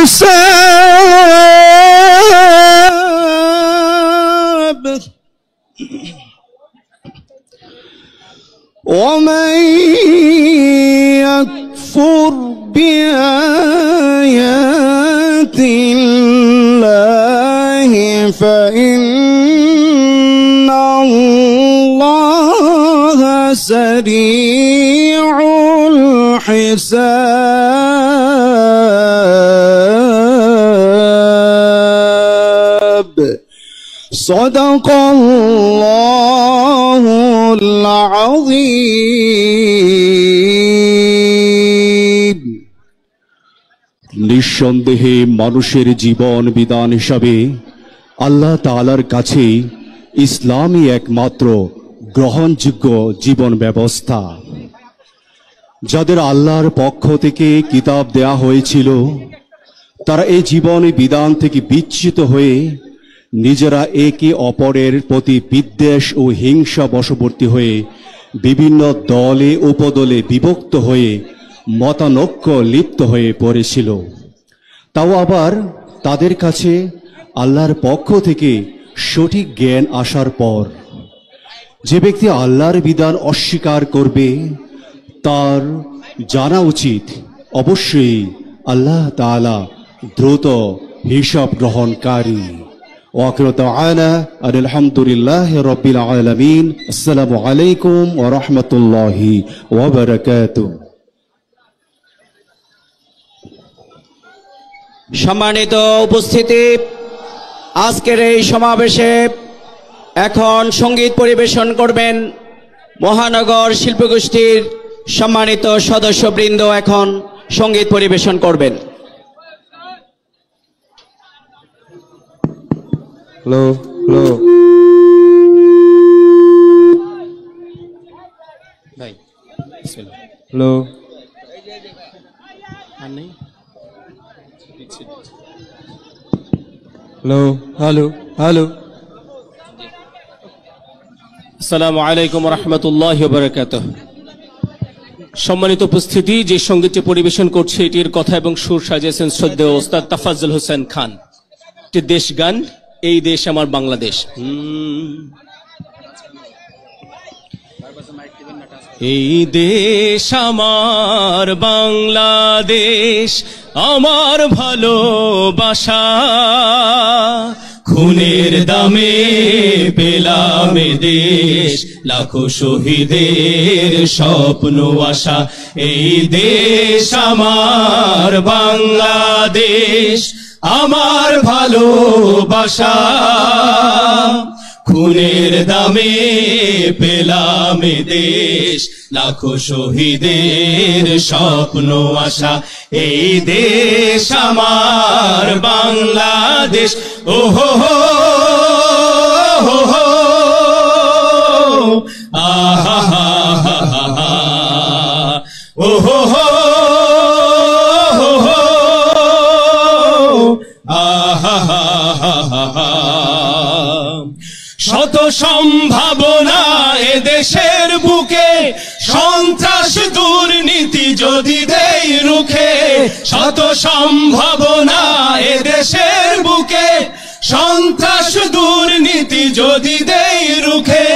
الحساب ومن يكفر بآيات الله فإن الله سريع الحساب صدق الله العظيم নিঃসন্দেহে মানুষের জীবন বিধান হিসাবে আল্লাহ তাআলার কাছে ইসলামই একমাত্র গ্রহণযোগ্য জীবন ব্যবস্থা। যাদের আল্লাহর পক্ষ থেকে কিতাব দেয়া হয়েছিল তারা এই জীবন বিধান থেকে বিচ্যুত হয়ে নিজেরা একে অপরের প্রতি বিদ্বেষ ও হিংসা বশবর্তী হয়ে বিভিন্ন দলে উপদলে বিভক্ত হয়ে মতানৈক্য লিপ্ত হয়ে পড়েছিল। তাও আবার তাদের কাছে আল্লাহর পক্ষ থেকে সঠিক জ্ঞান আসার পর যে ব্যক্তি আল্লাহর বিধান অস্বীকার করবে তার জানা উচিত অবশ্যই আল্লাহ তাআলা দ্রুত হিসাব গ্রহণকারী। ওয়াকিরু দাওয়ানা আলহামদুলিল্লাহি রাব্বিল আলামিন। আসসালামু আলাইকুম ওয়া রাহমাতুল্লাহি ওয়া বারাকাতুহু। সম্মানিত উপস্থিতি, আজকের এই সমাবেশে এখন সঙ্গীত পরিবেশন করবেন মহানগর শিল্পগোষ্ঠীর সম্মানিত সদস্যবৃন্দ। এখন সঙ্গীত পরিবেশন করবেন। হ্যালো হ্যালো ভাই, হ্যালো হ্যালো হ্যালো হ্যালো। আসসালামু আলাইকুম ওয়া রাহমাতুল্লাহি ওয়া বারাকাতুহু। সম্মানিত উপস্থিতি, যে সঙ্গীতটি পরিবেশন করছে এটির কথা এবং সুর সাজিয়েছেন শ্রদ্ধেয় ওস্তাদ তাফাজ্জুল হোসেন খান। এটি দেশ গান, এই দেশ আমার বাংলাদেশ। এই দেশ আমার বাংলাদেশ, আমার ভালোবাসা, খুনের দামে পেলাম দেশ, লাখো শহীদের স্বপ্ন আশা। এই দেশ আমার বাংলাদেশ, আমার ভালোবাসা, খুনের দামে পেলাম দেশ, লাখো শহীদের স্বপ্ন আশা। এই দেশ আমার বাংলাদেশ। ওহো হো হো, আহা হা হা হা, ওহো হো হো, আহা হা হা হা। শত সম্ভাবনা এ দেশের বুকে, সন্ত্রাস দুর্নীতি যদি দেই রুখে। শত সম্ভাবনা এ দেশের বুকে, সন্ত্রাস দুর্নীতি যদি দেই রুখে।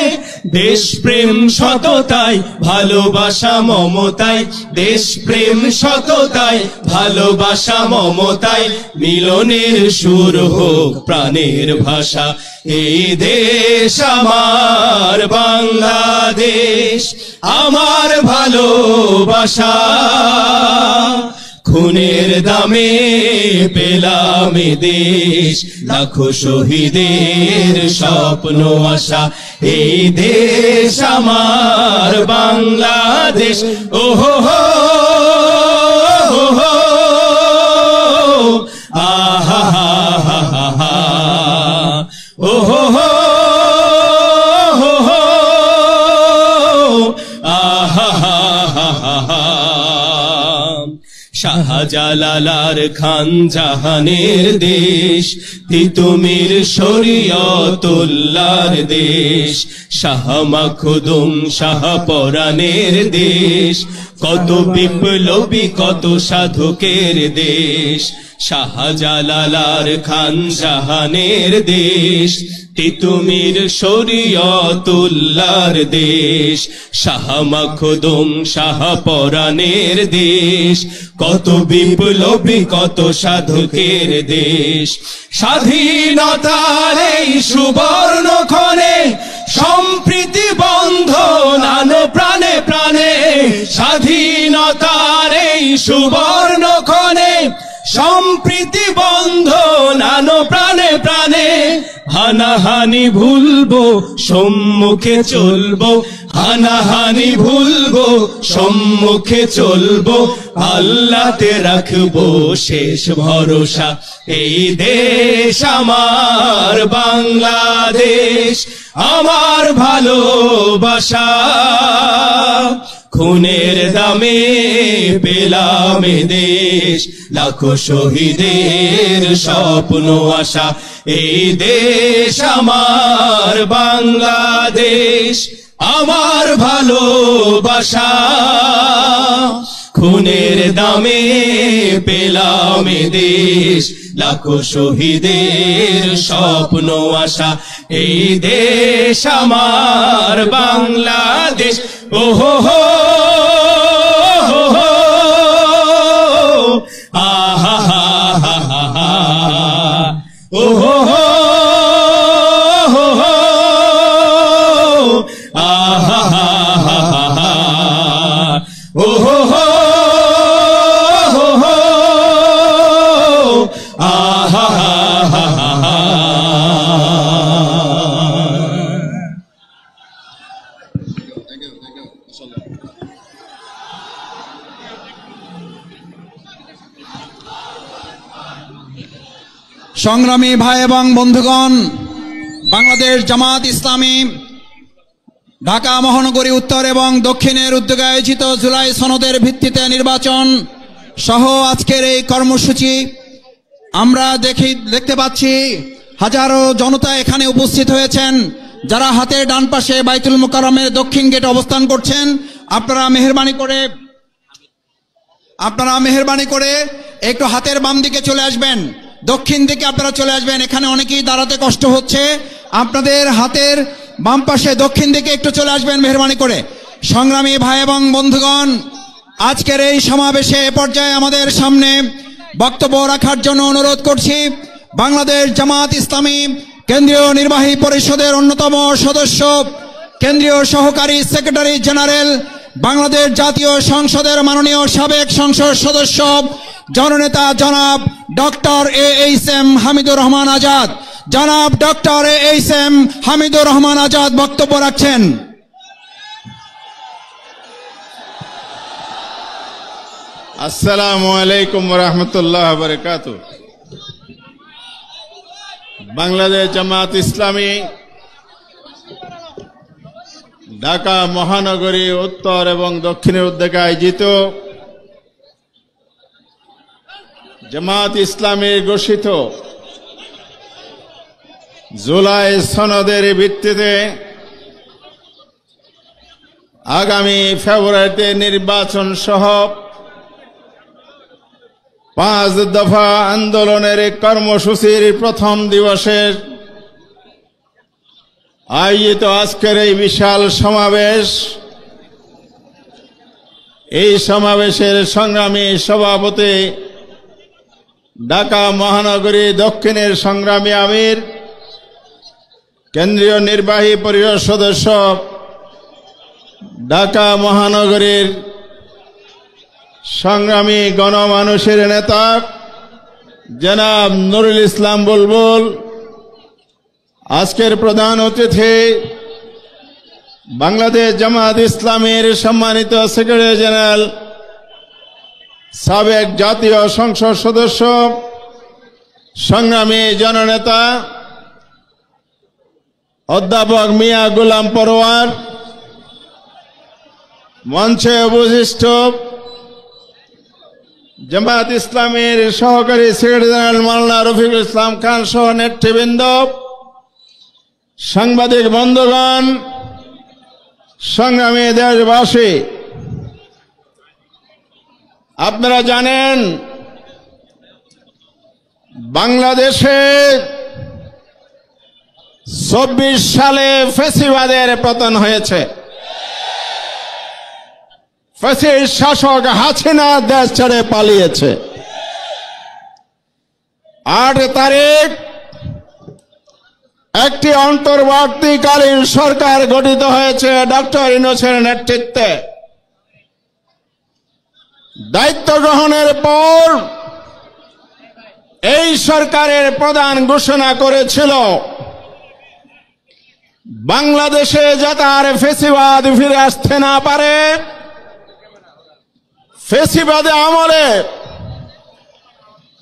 দেশপ্রেম সততায় ভালোবাসা মমতায়, দেশপ্রেম সততায় ভালোবাসা মমতায়, মিলনের সুর হোক প্রাণের ভাষা। এই দেশ আমার বাংলাদেশ, আমার ভালোবাসা, খুনের দামে পেলাম দেশ, লাখো শহীদের স্বপ্ন আশা। এই দেশ আমার বাংলাদেশ। ওহো হো হো, আহা হা হা হা, ওহো হো হো, আহা হা হা হা। শাহজালাল খান জাহানের দেশ, তিতুমির শরীয়তুল্লাহর দেশ, শাহ মাখদুম শাহ পরাণের দেশ, কত বিপ্লবী কত সাধকের দেশ। শাহজালাল খান জাহানের দেশ, তিতুমির শরীয়তুল্লাহর দেশ, শাহ মখদুম শাহ পরাণের দেশ, কত বিপ্লবী কত সাধকের দেশ। স্বাধীনতার এই সুবর্ণ ক্ষণে সম্প্রীতি বন্ধন আনো প্রাণে প্রাণে, স্বাধীনতার এই সুবর্ণ ক্ষণে সম্প্রীতি বন্ধন আনো প্রাণে প্রাণে। হানাহানি ভুলবো সম্মুখে চলবো, হানাহানি ভুলবো সম্মুখে চলবো, আল্লাহতে রাখবো শেষ ভরসা। এই দেশ আমার বাংলাদেশ, আমার ভালোবাসা, খুনের দামে পেলাম এ দেশ, লাখো শহীদের স্বপ্ন আশা। এই দেশ আমার বাংলাদেশ, আমার ভালোবাসা, খুনের দামে পেলাম এ দেশ, লাখো শহীদের স্বপ্ন আশা। এই দেশ আমার বাংলাদেশ। ওহো হো হো, আহা হা হা হা, ওহো হো হো, আহা হা হা হা, ওহো হো হো, আহা হা হা হা। সংগ্রামী ভাই এবং বন্ধুগণ, বাংলাদেশ জামাত ইসলামী ঢাকা মহানগরী উত্তর এবং দক্ষিণের উদ্যোগে আয়োজিত জুলাই সনদের ভিত্তিতে নির্বাচন সহ আজকের এই কর্মসূচি আমরা দেখতে পাচ্ছি হাজারো জনতা এখানে উপস্থিত হয়েছেন। যারা হাতের ডান পাশে বাইতুল মুকাররমের দক্ষিণ গেটে অবস্থান করছেন, আপনারা মেহেরবানি করে একটু হাতের বাম দিকে চলে আসবেন, দক্ষিণ দিকে আপনারা চলে আসবেন। এখানে অনেকেই দাঁড়াতে কষ্ট হচ্ছে, আপনাদের হাতের বাম পাশে দক্ষিণ দিকে একটু চলে আসবেন মেহেরবানি করে। সংগ্রামী ভাই এবং বন্ধুগণ, আজকের এই সমাবেশে এ পর্যায়ে আমাদের সামনে বক্তব্য রাখার জন্য অনুরোধ করছি বাংলাদেশ জামাত ইসলামী কেন্দ্রীয় নির্বাহী পরিষদের অন্যতম সদস্য, কেন্দ্রীয় সহকারী সেক্রেটারি জেনারেল, বাংলাদেশ জাতীয় সংসদের মাননীয় সাবেক সংসদ সদস্য জননেতা জনাব ডক্টর এ.এইচ.এম. হামিদুর রহমান আজাদ। জনাব ডক্টর এ.এইচ.এম. হামিদুর রহমান আজাদ বক্তব্য রাখছেন। আসসালামু আলাইকুম ওয়া রাহমাতুল্লাহি ওয়া বারাকাতুহু। বাংলাদেশ জামাত ইসলামী ঢাকা মহানগরী উত্তর এবং দক্ষিণের উদ্যোগে আয়োজিত জামাত ইসলামী ঘোষিত জুলাই সনদের ভিত্তিতে আগামী ফেব্রুয়ারিতে নির্বাচন সহ 5 দফা আন্দোলনের কর্মসূচির প্রথম দিবসের আয়োজিত আজকের এই বিশাল সমাবেশ, এই সমাবেশের সংগ্রামী সভাপতি ঢাকা মহানগরী দক্ষিণের সংগ্রামী আমির, কেন্দ্রীয় নির্বাহী পরিষদ সদস্য, ঢাকা মহানগরীর সংগ্রামী গণমানুষের নেতা জনাব নুরুল ইসলাম বুলবুল, আজকের প্রধান অতিথি বাংলাদেশ জামাত ইসলামীর সম্মানিত সেক্রেটারি জেনারেল, সাবেক জাতীয় সংসদ সদস্য, সংগ্রামী জননেতা অধ্যাপক মিয়া গোলাম পরোয়ার, মঞ্চে উপবিষ্ট জামাত ইসলামীর সহকারী সেক্রেটারি জেনারেল মাওলানা রফিকুল ইসলাম খান সহ নেতৃবৃন্দ, সাংবাদিক বন্ধুগণ, সংগ্রামী দেশবাসী, আপনারা জানেন বাংলাদেশে 24 সালে ফ্যাসিবাদের পতন হয়েছে। ফ্যাসিস্ট শাসক হাসিনা দেশ ছেড়ে পালিয়েছে। 8 তারিখ একটি অন্তর্বর্তীকালীন সরকার গঠিত হয়েছে ডক্টর ইউনূসের নেতৃত্বে। দায়িত্ব গ্রহণের পর এই সরকারের প্রধান ঘোষণা করেছিল বাংলাদেশে যাতে আর ফ্যাসিবাদ ফিরে আসতে না পারে। ফ্যাসিবাদে আমলে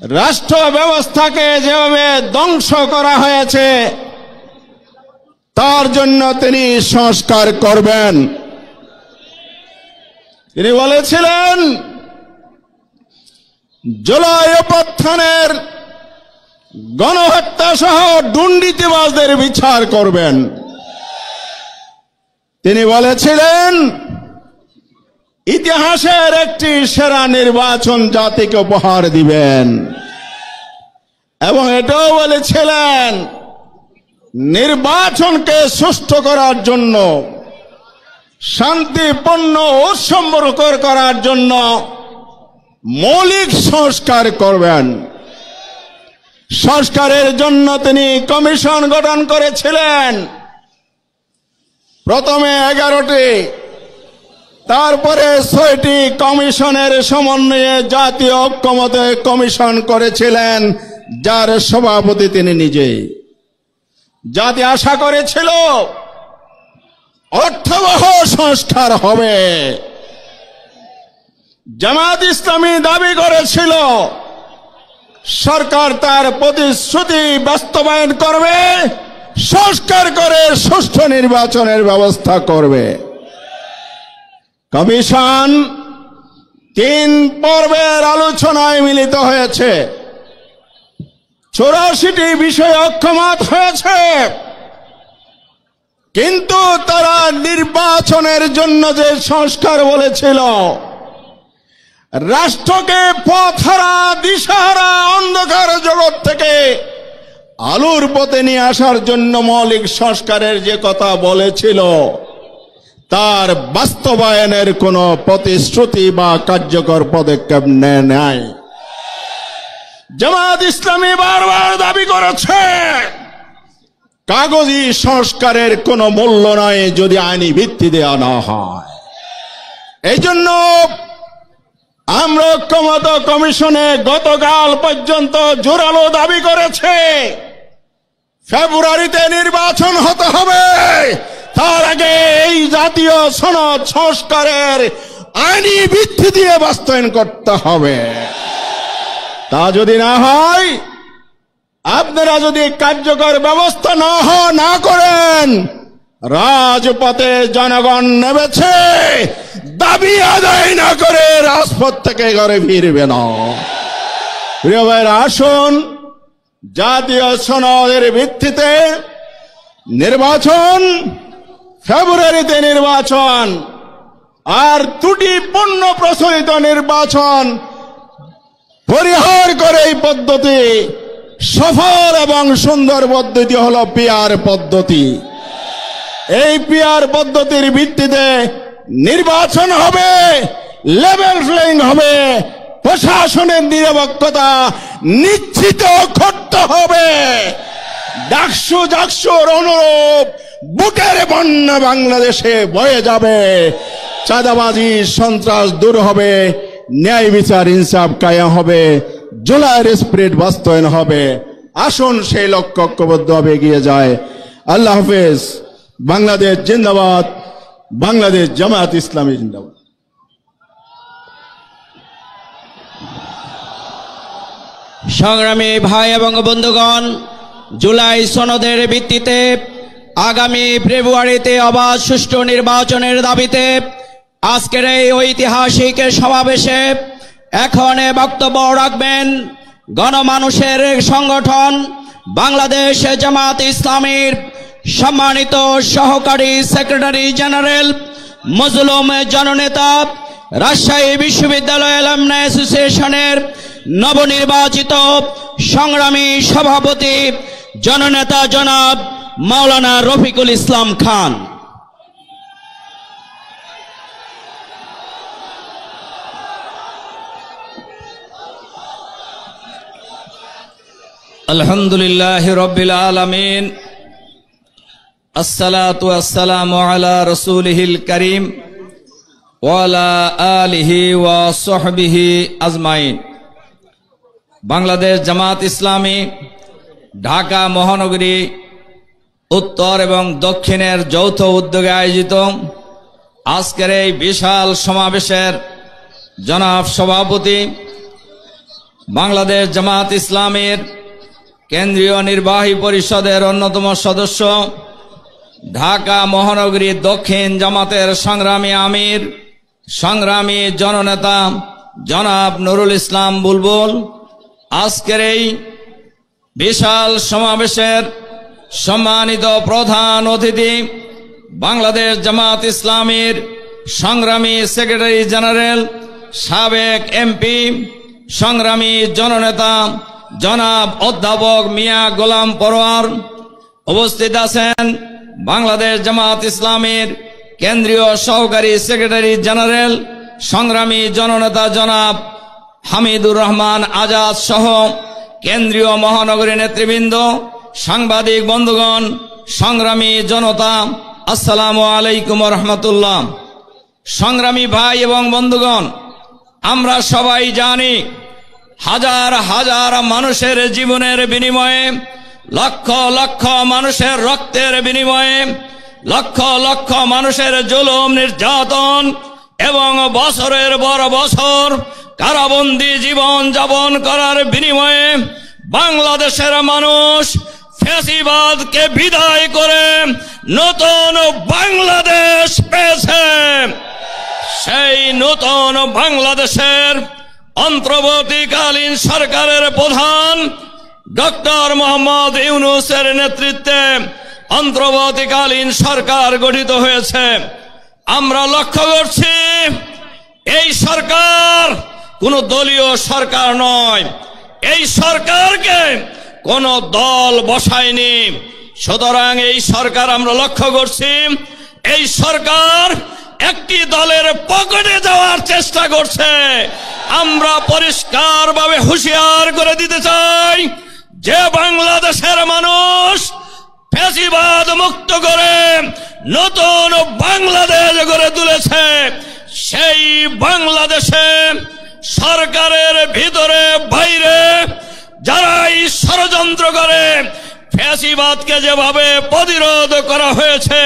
রাষ্ট্র ব্যবস্থাকে যেভাবে ধ্বংস করা হয়েছে তার জন্য তিনি সংস্কার করবেন। তিনি বলেছিলেন জুলাই অভ্যুত্থানের গণহত্যা সহ দুর্নীতিবাজদের বিচার করবেন। তিনি বলেছিলেন ইতিহাসের একটি সেরা নির্বাচন জাতিকে উপহার দিবেন এবং এটাও বলেছিলেন নির্বাচনকে সুষ্ঠু করার জন্য, শান্তিপূর্ণ ও সম্পর্কর করার জন্য মৌলিক সংস্কার করবেন। সংস্কারের জন্য তিনি কমিশন গঠন করেছিলেন। প্রথমে 11টি, তারপরে 6টি কমিশনের সমন্বয়ে জাতীয় ঐক্যমত্য কমিশন করেছিলেন, যার সভাপতি তিনি নিজেই। জাতি আশা করেছিল অর্থবহ সংস্কার হবে। জামাত ইসলামী দাবি করেছিল সরকার তার প্রতিশ্রুতি বাস্তবায়ন করবে, সংস্কার করে সুষ্ঠু নির্বাচনের ব্যবস্থা করবে। কমিশন 3 পর্বের আলোচনায় মিলিত হয়েছে। 84টি বিষয়ে ঐক্যমত হয়েছে, কিন্তু তারা নির্বাচনের জন্য যে সংস্কার বলেছিল, রাষ্ট্রকে পথহারা দিশাহারা অন্ধকার জগৎ থেকে আলোর পথে নিয়ে আসার জন্য মৌলিক সংস্কারের যে কথা বলেছিল তার বাস্তবায়নের কোনো প্রতিশ্রুতি বা কার্যকর পদক্ষেপ নেয় নাই। জামাত ইসলামী বারবার দাবি করেছে কাগজি সংস্কারের কোনো মূল্য নাই যদি আইনি ভিত্তি দেওয়া না হয়। এই জন্য আমরা ঐক্যমত্য কমিশনে গতকাল পর্যন্ত জোরালো দাবি করেছে ফেব্রুয়ারিতে নির্বাচন হতে হবে, তার আগে এই জাতীয় সনদ সংস্কারের আইনি ভিত্তি দিয়ে বাস্তবায়ন করতে হবে। তা যদি না হয়, আপনারা যদি কার্যকর ব্যবস্থা না করেন, রাজপথে জনগণ নেমেছে, দাবি আদায় না করে রাজপথ থেকে ঘরে ফিরবে না। প্রিয় ভাইরা, আসুন জাতীয় সনদের ভিত্তিতে নির্বাচন, ফেব্রুয়ারিতে নির্বাচন, আর ত্রুটিপূর্ণ প্রচলিত নির্বাচন পরিহার করে এই পদ্ধতি সফল এবং সুন্দর পদ্ধতি হলো পিআর পদ্ধতি। এই পিআর পদ্ধতির ভিত্তিতে নির্বাচন হবে, লেভেল প্লেইং হবে, প্রশাসনের নিরপেক্ষতা নিশ্চিত করতে হবে। ডাকসু জাকসুর অনুরূপ বুকের বন্যা বাংলাদেশে বয়ে যাবে, চাঁদাবাজি সন্ত্রাস দূর হবে, ন্যায় বিচার ইনসাফ কায়েম হবে, জুলাইয়ের স্পিরিট বাস্তবায়ন হবে। আসুন সেই লক্ষ্য ঐক্যবদ্ধভাবে এগিয়ে যায়। আল্লাহ হাফেজ। বাংলাদেশ জিন্দাবাদ। বাংলাদেশ জামাত ইসলামী জিন্দাবাদ। সংগ্রামী ভাই এবং বন্ধুগণ, জুলাই সনদের ভিত্তিতে আগামী ফেব্রুয়ারিতে অবাধ সুষ্ঠু নির্বাচনের দাবিতে আজকের এই ঐতিহাসিক সমাবেশে এখন বক্তব্য রাখবেন গণমানুষের সংগঠন বাংলাদেশ জামাত ইসলামীর সম্মানিত সহকারী সেক্রেটারি জেনারেল, মজলুম জননেতা, রাজশাহী বিশ্ববিদ্যালয় অ্যালামনাই অ্যাসোসিয়েশনের নবনির্বাচিত সংগ্রামী সভাপতি জননেতা জনাব মাওলানা রফিকুল ইসলাম খান। আলহামদুলিল্লাহি রাব্বিল আলামিন, আসসালাতু ওয়াসসালামু আলা রাসূলিহিল কারীম ওয়া আলা আলিহি ওয়া সাহবিহি আজমাইন। বাংলাদেশ জামাত ইসলামী ঢাকা মহানগরী উত্তর এবং দক্ষিণের যৌথ উদ্যোগে আয়োজিত আজকের এই বিশাল সমাবেশের জনাব সভাপতি, বাংলাদেশ জামাত ইসলামীর কেন্দ্রীয় নির্বাহী পরিষদের অন্যতম সদস্য, ঢাকা মহানগরী দক্ষিণ জামাতের সংগ্রামী আমির, সংগ্রামী জননেতা জনাব নুরুল ইসলাম বুলবুল, আজকের এই বিশাল সমাবেশের সম্মানিত প্রধান অতিথি, বাংলাদেশ জামাত ইসলামীর সংগ্রামী সেক্রেটারি জেনারেল, সাবেক এমপি, সংগ্রামী জননেতা জনাব অধ্যাপক মিয়া গোলাম পরোয়ার, উপস্থিত আছেন বাংলাদেশ জামাত ইসলামীর কেন্দ্রীয় সহকারী সেক্রেটারি জেনারেল, সংগ্রামী জননেতা জনাব হামিদুর রহমান আজাদ সহ কেন্দ্রীয় মহানগরী নেতৃবৃন্দ, সাংবাদিক বন্ধুগণ, সংগ্রামী জনতা, আসসালামু আলাইকুম ওয়া রাহমাতুল্লাহ। সংগ্রামী ভাই এবং বন্ধুগণ, আমরা সবাই জানি হাজার হাজার মানুষের জীবনের বিনিময়ে, লক্ষ লক্ষ মানুষের রক্তের বিনিময়ে, লক্ষ লক্ষ মানুষের জুলুম নির্যাতন এবং বছরের পর বছর কারাবন্দী জীবন যাপন করার বিনিময়ে বাংলাদেশের মানুষ ফ্যাসিবাদকে বিদায় করে নতুন বাংলাদেশ পেয়েছে। সেই নতুন বাংলাদেশের অন্তর্বর্তীকালীন সরকারের প্রধান ডক্টর মোহাম্মদ ইউনূসের নেতৃত্বে অন্তর্বর্তীকালীন সরকার গঠিত হয়েছে। আমরা লক্ষ্য করছি এই সরকার কোন দলীয় সরকার নয়, এই সরকারকে কোন দল বসায়নি। সুতরাং এই সরকার আমরা লক্ষ্য করছি এই সরকার একটি দলের পকেটে যাওয়ার চেষ্টা করছে। আমরা পরিষ্কারভাবে হুঁশিয়ার করে দিতে চাই যে বাংলাদেশের মানুষ ফ্যাসিবাদ মুক্ত করে নতুন বাংলাদেশ গড়ে তুলেছে। সেই বাংলাদেশে সরকারের ভিতরে বাইরে যারাই ষড়যন্ত্র করে ফ্যাসিবাদকে যেভাবে প্রতিরোধ করা হয়েছে,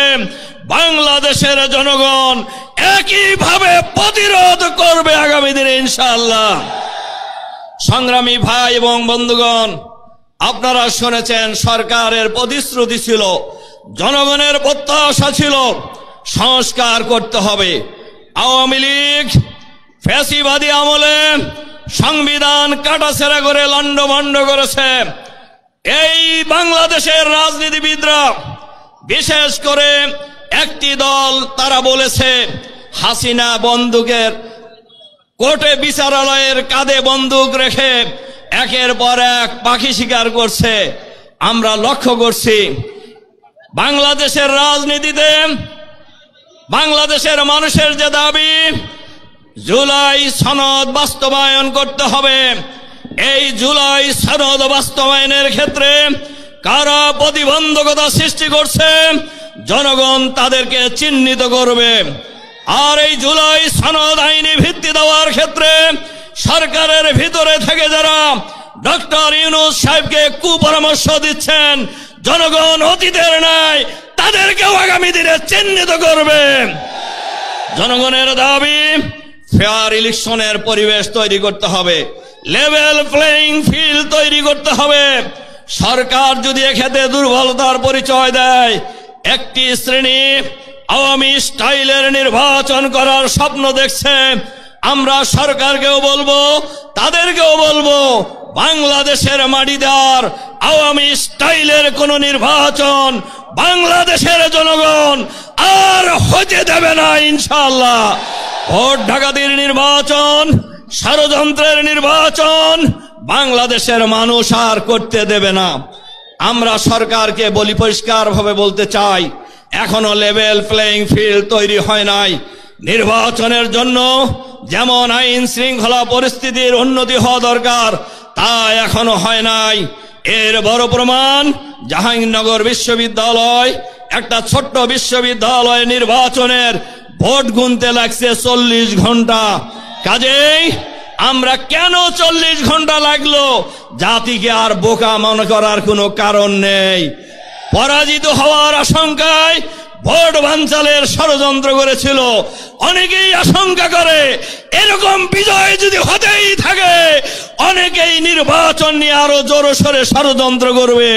বাংলাদেশের জনগণ একইভাবে প্রতিরোধ করবে আগামী দিনে ইনশাআল্লাহ। সংগ্রামী ভাই এবং বন্ধুগণ, আপনারা শুনেছেন সরকারের প্রতিশ্রুতি ছিল, জনগণের প্রত্যাশা ছিল সংস্কার করতে হবে। আওয়ামী লীগ ফ্যাসিবাদী আমলে সংবিধান কাটাছেড়া করে লন্ডভন্ড করেছে। এই বাংলাদেশের রাজনীতিবিদরা, বিশেষ করে একটি দল, তারা বলেছে হাসিনা বন্দুকের কোর্টে বিচারালয়ের কাঁধে বন্দুক রেখে একের পর এক পাখি শিকার করছে। আমরা লক্ষ্য করছি বাংলাদেশের রাজনীতিতে বাংলাদেশের মানুষের যে দাবি জুলাই সনদ বাস্তবায়ন করতে হবে, এই জুলাই সনদ বাস্তবায়নের ক্ষেত্রে কারা প্রতিবন্ধকতা সৃষ্টি করছে জনগণ তাদেরকে চিহ্নিত করবে। আর এই জুলাই সনদ আইনি ভিত্তি দেওয়ার ক্ষেত্রে সরকারের ভিতরে থেকে যারা ডক্টর ইউনূস সাহেবকে কুপরামর্শ দিচ্ছেন, জনগণ অতীতের ন্যায় তাদেরকেও আগামী দিনে চিহ্নিত করবে। জনগণের দাবি ফেয়ার ইলেকশনের পরিবেশ তৈরি করতে হবে, লেভেল প্লেইং ফিল্ড তৈরি করতে হবে। সরকার যদি এক্ষেত্রে দুর্বলতার পরিচয় দেয়, একটি শ্রেণী আওয়ামী স্টাইলের নির্বাচন করার স্বপ্ন দেখছে, আমরা সরকারকেও বলবো, তাদেরকেও বলবো, বাংলাদেশের মাটিতে আর আওয়ামী স্টাইলের কোন নির্বাচন বাংলাদেশের জনগণ আর হতে দেবে না ইনশাআল্লাহ। ভোট ডাকাতির নির্বাচন, ষড়যন্ত্রের নির্বাচন, বাংলাদেশের মানুষ আর করতে দেবে না। আমরা সরকারকে বলি, পরিষ্কারভাবে বলতে চাই, এখনো লেভেল প্লেইং ফিল্ড তৈরি হয় নাই। নির্বাচনের জন্য যেমন আইন শৃঙ্খলা পরিস্থিতির উন্নতি হওয়া দরকার, তা এখনো হয় নাই। এর বড় প্রমাণ জাহাঙ্গীরনগর বিশ্ববিদ্যালয়, একটা ছোট্ট বিশ্ববিদ্যালয় নির্বাচনের ভোট গুনতে লাগছে 40 ঘন্টা। কাজেই আমরা কেন 40 ঘন্টা লাগলো, জাতিকে আর বোকা মনে করার কোনো কারণ নেই। পরাজিত হওয়ার আশঙ্কায় ভোট বানচালের ষড়যন্ত্র করেছিল। অনেকেই আশঙ্কা করে এরকম বিজয় যদি হতেই থাকে, অনেকেই নির্বাচন নিয়ে আরো জোরসোরে ষড়যন্ত্র করবে।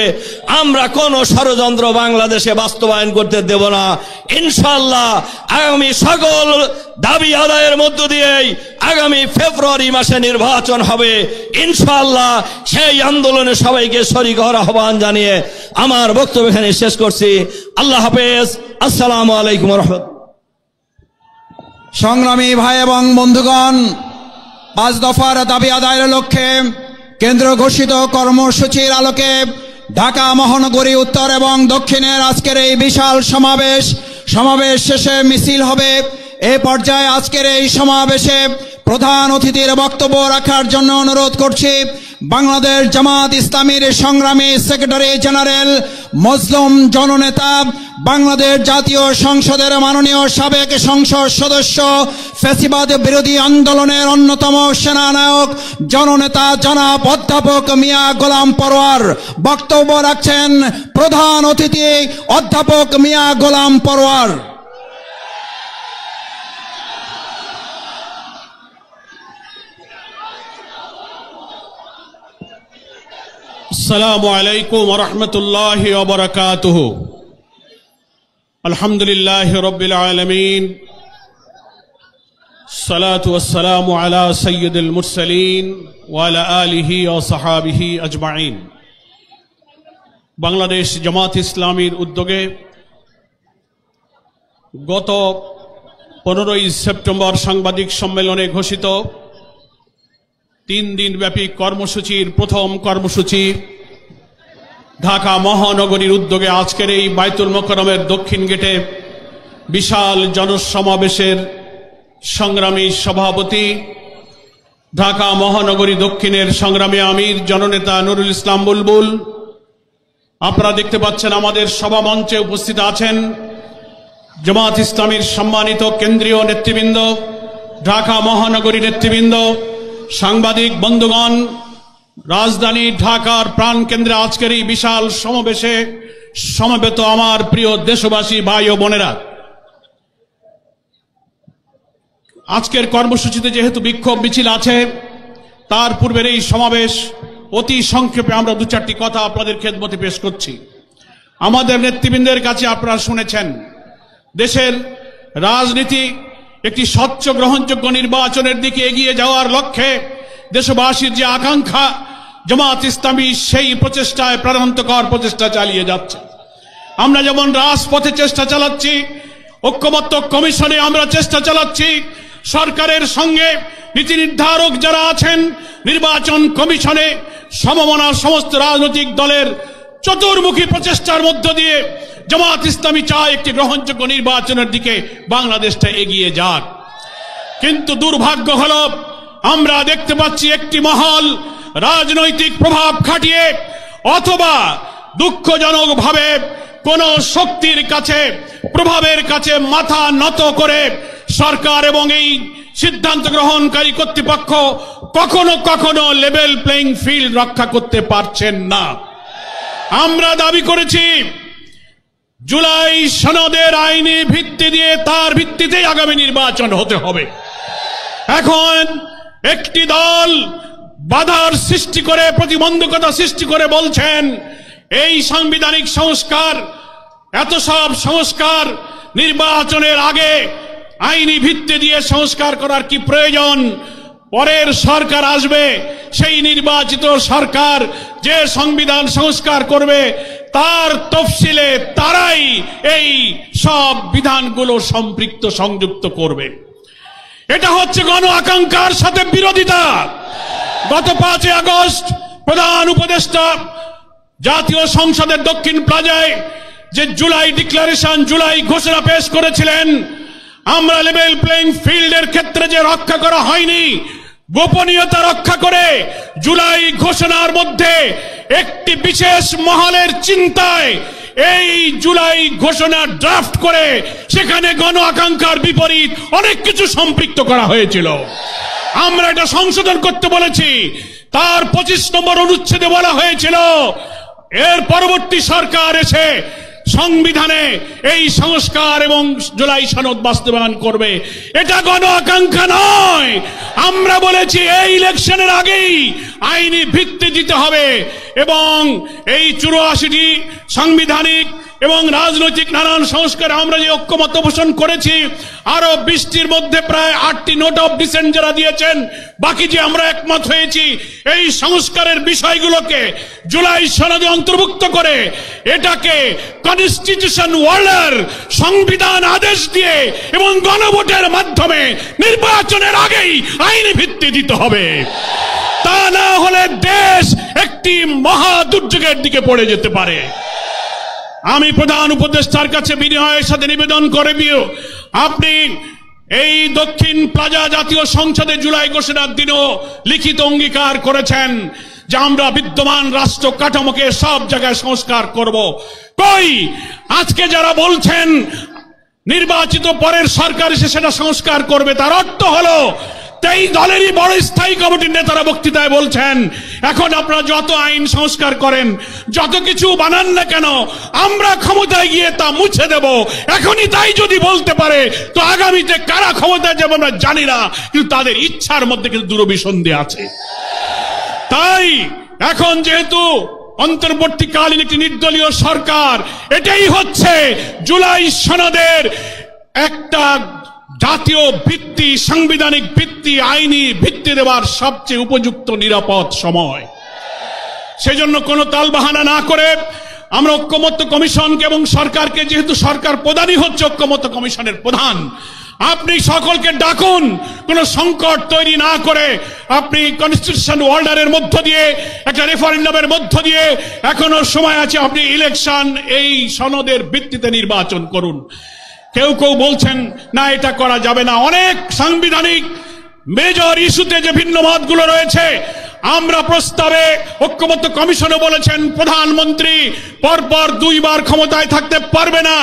আমরা কোন ষড়যন্ত্র বাংলাদেশে বাস্তবায়ন করতে দেব না। ইনশাআল্লাহ আগামী সকল দাবি আদায়ের মধ্য দিয়েই আগামী ফেব্রুয়ারি মাসে নির্বাচন হবে ইনশাআল্লাহ। সেই আন্দোলনে সবাইকে শরীক হওয়ার আহ্বান জানিয়ে আমার বক্তব্য এখানে শেষ করছি। আল্লাহ হাফেজ। আসসালামু আলাইকুম ওয়া রাহমাতুল্লাহ। সংগ্রামী ভাই এবং বন্ধুগণ, 5 দফার দাবি আদায়ের লক্ষ্যে কেন্দ্র ঘোষিত কর্মসূচির আলোকে ঢাকা মহানগরী উত্তর এবং দক্ষিণের আজকের এই বিশাল সমাবেশ শেষে মিছিল হবে। এই পর্যায়ে আজকের এই সমাবেশে প্রধান অতিথির বক্তব্য রাখার জন্য অনুরোধ করছি বাংলাদেশ জামাত ইসলামীর সংগ্রামী সেক্রেটারি জেনারেল, মজলুম জননেতা, বাংলাদেশ জাতীয় সংসদের মাননীয় সাবেক সংসদ সদস্য, ফ্যাসিবাদ বিরোধী আন্দোলনের অন্যতম সেনানায়ক, জননেতা জনাব অধ্যাপক মিয়া গোলাম পরোয়ার। বক্তব্য রাখছেন প্রধান অতিথি অধ্যাপক মিয়া গোলাম পরোয়ার। السلام عليكم ورحمة الله وبركاته. الحمد لله رب العالمين، الصلاة والسلام على سيد المرسلين وعلى آله وصحابه أجمعين. বাংলাদেশ জামাত ইসলামীর উদ্যোগে গত 15ই সেপ্টেম্বর সাংবাদিক সম্মেলনে ঘোষিত 3 দিনব্যাপী কর্মসূচির প্রথম কর্মসূচি ঢাকা মহানগরীর উদ্যোগে আজকের এই বাইতুল মোকাররমের দক্ষিণ গেটে বিশাল জনসমাবেশের সংগ্রামী সভাপতি, ঢাকা মহানগরী দক্ষিণের সংগ্রামী আমির জননেতা নুরুল ইসলাম বুলবুল। আপনারা দেখতে পাচ্ছেন আমাদের সভা মঞ্চে উপস্থিত আছেন জামাত ইসলামীর সম্মানিত কেন্দ্রীয় নেতৃবৃন্দ, ঢাকা মহানগরী নেতৃবৃন্দ, সাংবাদিক বন্ধুগণ। রাজধানী ঢাকার প্রাণকেন্দ্রে আজকের এই বিশাল সমাবেশে সমবেত আমার প্রিয় দেশবাসী ভাই ও বোনেরা, আজকের কর্মসূচিতে যেহেতু বিক্ষোভ মিছিল আছে, তার পূর্বের এই সমাবেশ অতি সংক্ষেপে আমরা 2-4টি কথা আপনাদের খেদমতে পেশ করছি। আমাদের নেতৃবৃন্দের কাছে আপনারা শুনেছেন, দেশের রাজনীতি একটি স্বচ্ছ গ্রহণযোগ্য নির্বাচনের দিকে এগিয়ে যাওয়ার লক্ষ্যে দেশবাসীর যে আকাঙ্ক্ষা, জামাত ইসলামী সেই প্রচেষ্টায় প্রাণান্তকর প্রচেষ্টা চালিয়ে যাচ্ছে। আমরা যেমন রাজপথে চেষ্টা চালাচ্ছি, ঐক্যমত্য কমিশনে আমরা চেষ্টা চালাচ্ছি, সরকারের সঙ্গে নীতি নির্ধারক যারা আছেন নির্বাচন কমিশনে সমমনা সমস্ত রাজনৈতিক দলের চতুর্মুখী প্রচেষ্টার মধ্য দিয়ে জামাত ইসলামী চায় একটি গ্রহণযোগ্য নির্বাচনের দিকে বাংলাদেশটা এগিয়ে যাক। কিন্তু দুর্ভাগ্য হলো আমরা দেখতে পাচ্ছি একটি মহল রাজনৈতিক প্রভাব খাটিয়ে অথবা দুঃখজনকভাবে কোন শক্তির কাছে, প্রভাবের কাছে মাথা নত করে সরকার এবং এই সিদ্ধান্ত গ্রহণকারী কর্তৃপক্ষ কখনো কখনো লেভেল প্লেইং ফিল্ড রক্ষা করতে পারছেন না। আমরা দাবি করেছি জুলাই সনদের আইনি ভিত্তি দিয়ে তার ভিত্তিতেই আগামী নির্বাচন হতে হবে। এখন একটি দল বাধার সৃষ্টি করে, প্রতিবন্ধকতা সৃষ্টি করে বলছেন এই সাংবিধানিক সংস্কার, এত সব সংস্কার নির্বাচনের আগে আইনি ভিত্তি দিয়ে সংস্কার করার কি প্রয়োজন? পরের সরকার আসবে, সেই নির্বাচিত সরকার যে সংবিধান সংস্কার করবে তার তফসিলে তারাই এই সব বিধানগুলো সম্পৃক্ত সংযুক্ত করবে। এটা হচ্ছে গণ আকাঙ্ক্ষার সাথে বিরোধিতা। গত 5 আগস্ট প্রধান উপদেষ্টা জাতীয় সংসদের দক্ষিণ প্লাজায় যে জুলাই ডিক্লারেশন, জুলাই ঘোষণা পেশ করেছিলেন, আমরা লেভেল প্লেইং ফিল্ডের ক্ষেত্রে যে রক্ষা করা হয়নি, গোপনীয়তা রক্ষা করে জুলাই ঘোষণার মধ্যে একটি বিশেষ মহলের চিন্তায় এই জুলাই ঘোষণা ড্রাফট করে সেখানে গণ আকাঙ্ক্ষার বিপরীত অনেক কিছু সম্পৃক্ত করা হয়েছিল। আমরা এটা সংশোধন করতে বলেছি। তার 25 নম্বর অনুচ্ছেদে বলা হয়েছিল এর পরবর্তী সরকার এসে সংবিধানে এই সংস্কার এবং জুলাই সনদ বাস্তবায়ন করবে। এটা গণ আকাঙ্ক্ষা নয়। আমরা বলেছি এই ইলেকশনের আগেই আইনি ভিত্তি দিতে হবে এবং এই 84টি সাংবিধানিক এবং রাজনৈতিক নানান সংস্কার আমরা যে ঐক্যমত্য পোষণ করেছি, আরো 20টির মধ্যে প্রায় 8টি নোট অফ ডিসেন্ট যারা দিয়েছেন, বাকি যে আমরা একমত হয়েছি এই সংস্কারের বিষয়গুলোকে জুলাই সনদে অন্তর্ভুক্ত করে এটাকে কনস্টিটিউশন ওয়ার্ল্ডের সংবিধান আদেশ দিয়ে এবং গণভোটের মাধ্যমে নির্বাচনের আগেই আইনি ভিত্তি দিতে হবে। তা না হলে দেশ একটি মহা দুর্যোগের দিকে পড়ে যেতে পারে। আমি প্রধান উপদেষ্টার কাছে বিনয়ের সাথে নিবেদন করে দিও, আপনি এই দক্ষিণ প্লাজা জাতীয় সংসদে জুলাই ঘোষণার দিনও লিখিত অঙ্গীকার করেছেন যে আমরা বিদ্যমান রাষ্ট্র কাঠামোকে সব জায়গায় সংস্কার করব। কই আজকে যারা বলছেন নির্বাচিত পরের সরকার এসে সেটা সংস্কার করবে, তার অর্থ হলো এই দলেরই বড় স্থায়ী কমিটির নেতারা বক্তৃতায় বলছেন এখন আপনারা যত আইন সংস্কার করেন, যত কিছু বানান না কেন, আমরা ক্ষমতায় গিয়ে তা মুছে দেব। এখনই তাই যদি বলতে পারে তো আগামীতে কারা ক্ষমতায় যাবে আমরা জানি না, কিন্তু তাদের ইচ্ছার মধ্যে কিন্তু দুরভিসন্ধি আছে। তাই এখন যেহেতু অন্তর্বর্তীকালীন একটি নির্দলীয় সরকার, এটাই হচ্ছে জুলাই সনদের একটা জাতীয় ভিত্তি, সাংবিধানিক ভিত্তি, আইনি ভিত্তি দেওয়ার সবচেয়ে উপযুক্ত নিরাপদ সময়। সেজন্য কোনো তালবাহানা না করে আমরা ঐক্যমত্য কমিশনকে এবং সরকারকে, যেহেতু সরকার প্রধানই হচ্ছে ঐক্যমত্য কমিশনের প্রধান, আপনি সকলকে ডাকুন, কোনো সংকট তৈরি না করে আপনি কনস্টিটিউশন অর্ডারের মধ্য দিয়ে, একটা রেফারেন্ডামের মধ্য দিয়ে, এখনো সময় আছে, আপনি ইলেকশন এই সনদের ভিত্তিতে নির্বাচন করুন। কেউ কেউ বলছেন না এটা করা যাবে না। অনেক সাংবিধানিক মেজর ইস্যুতে যে ভিন্ন মতগুলো রয়েছে, আমরা প্রস্তাবে ঐক্যমত্য কমিশনে বলেছেন প্রধানমন্ত্রী পরপর 2 বার ক্ষমতায় থাকতে পারবে না,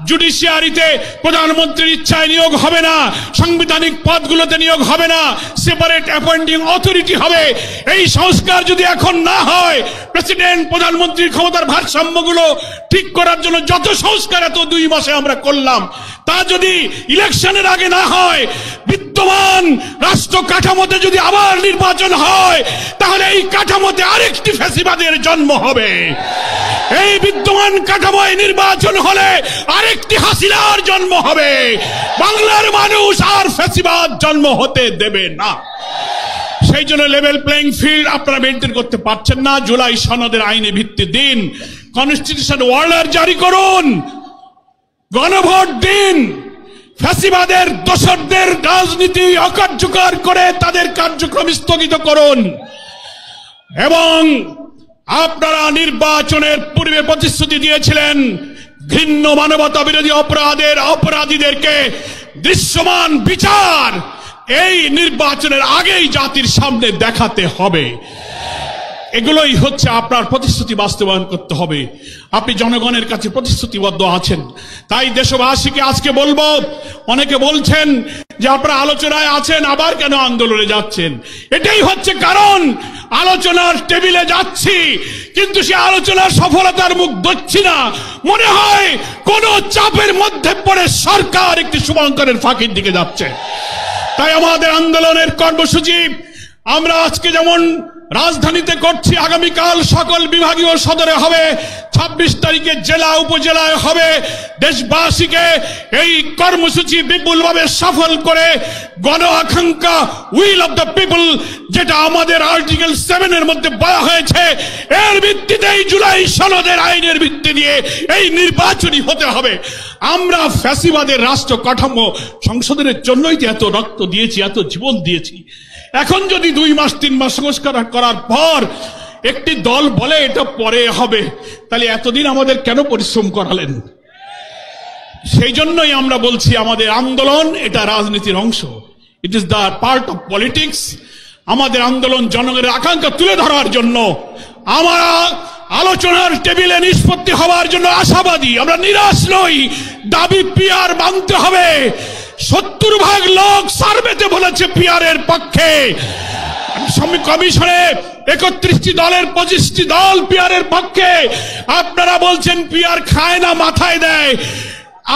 জুডিশিয়ারিতে প্রধানমন্ত্রীর ইচ্ছায় নিয়োগ হবে না, সাংবিধানিক পদগুলোতে নিয়োগ হবে না, সেপারেট অ্যাপয়েন্টিং অথরিটি হবে। এই সংস্কার যদি এখন না হয়, প্রেসিডেন্ট প্রধানমন্ত্রীর ক্ষমতার ভারসাম্যগুলো ঠিক করার জন্য যত সংস্কার এত 2 মাসে আমরা করলাম, তা যদি ইলেকশনের আগে না হয়, বিদ্যমান রাষ্ট্র কাঠামোতে যদি আবার নির্বাচন হয়, তাহলে এই কাঠামোতে আরেকটি ফ্যাসিবাদের জন্ম হবে। এই বিদ্যমান কাঠামোয় নির্বাচন হলে আরেকটি হাসিনার জন্ম হবে। বাংলার মানুষ আর ফ্যাসিবাদ জন্ম হতে দেবে না। সেই জন্য লেভেল প্লেইং ফিল্ড আপনারা মেনটেন করতে পারছেন না। জুলাই সনদের আইনি ভিত্তি দিন, কনস্টিটিউশন অর্ডার জারি করুন, গণভোট দিন, ফ্যাসিবাদের দোসরদের রাজনীতি অকার্যকর করে তাদের কার্যক্রম স্থগিত করুন এবং আপনারা নির্বাচনের পূর্বে প্রতিশ্রুতি দিয়েছিলেন ঘৃণ্য মানবতা বিরোধী অপরাধীদেরকে দৃশ্যমান বিচার এই নির্বাচনের আগেই জাতির সামনে দেখাতে হবে। এগুলোই হচ্ছে আপনার প্রতিশ্রুতি বাস্তবায়ন করতে হবে। আপনি জনগণের কাছে প্রতিশ্রুতিবদ্ধ আছেন। তাই দেশবাসীকে আজকে বলবো, অনেকে বলছেন যে আপনারা আলোচনায় আছেন, আবার কেন আন্দোলনে যাচ্ছেন? এটাই হচ্ছে কারণ। আলোচনার টেবিলে যাচ্ছি, কিন্তু সে আলোচনার সফলতার মুখ দেখছি না। মনে হয় কোন চাপের মধ্যে পড়ে সরকার একটি শুভঙ্করের ফাঁকির দিকে যাচ্ছে। তাই আমাদের আন্দোলনের কর্মসূচি আমরা আজকে যেমন রাজধানীতে করছি, আগামীকাল সকল বিভাগীয় সদরে হবে, 26 তারিখে জেলা উপজেলায় হবে। দেশবাসীকে এই কর্মসূচি বিপুলভাবে সফল করে গণ আকাঙ্ক্ষা, উইল অফ দ্য পিপল, যেটা আমাদের আর্টিকেল 7 এর মধ্যে বলা হয়েছে, এর ভিত্তিতেই জুলাই সনদের আইনের ভিত্তি দিয়ে এই নির্বাচনী হতে হবে। আমরা ফ্যাসিবাদের রাষ্ট্র কাঠামো সংশোধনের জন্যই যে এত রক্ত দিয়েছি, এত জীবন দিয়েছি, এখন যদি 2 মাস 3 মাস সংস্কার করার পর একটি দল বলে এটা পরে হবে, তাহলে এতদিন আমাদের কেন পরিশ্রম করালেন? সেই জন্যই আমরা বলছি আমাদের আন্দোলন এটা রাজনীতির অংশ, it is the part of politics. আমাদের আন্দোলন জনগণের আকাঙ্ক্ষা তুলে ধরার জন্য, আমরা আলোচনার টেবিলে নিষ্পত্তি হওয়ার জন্য আশাবাদী, আমরা নিরাশ নই। দাবি পিআর মানতে হবে। 70% লোক সার্ভেতে বলেছে পিআরের পক্ষে। কমিশনে 31টি দলের 25টি দল পিআরের পক্ষে। আপনারা বলছেন পিআর খায় না, মাথায় দেয়।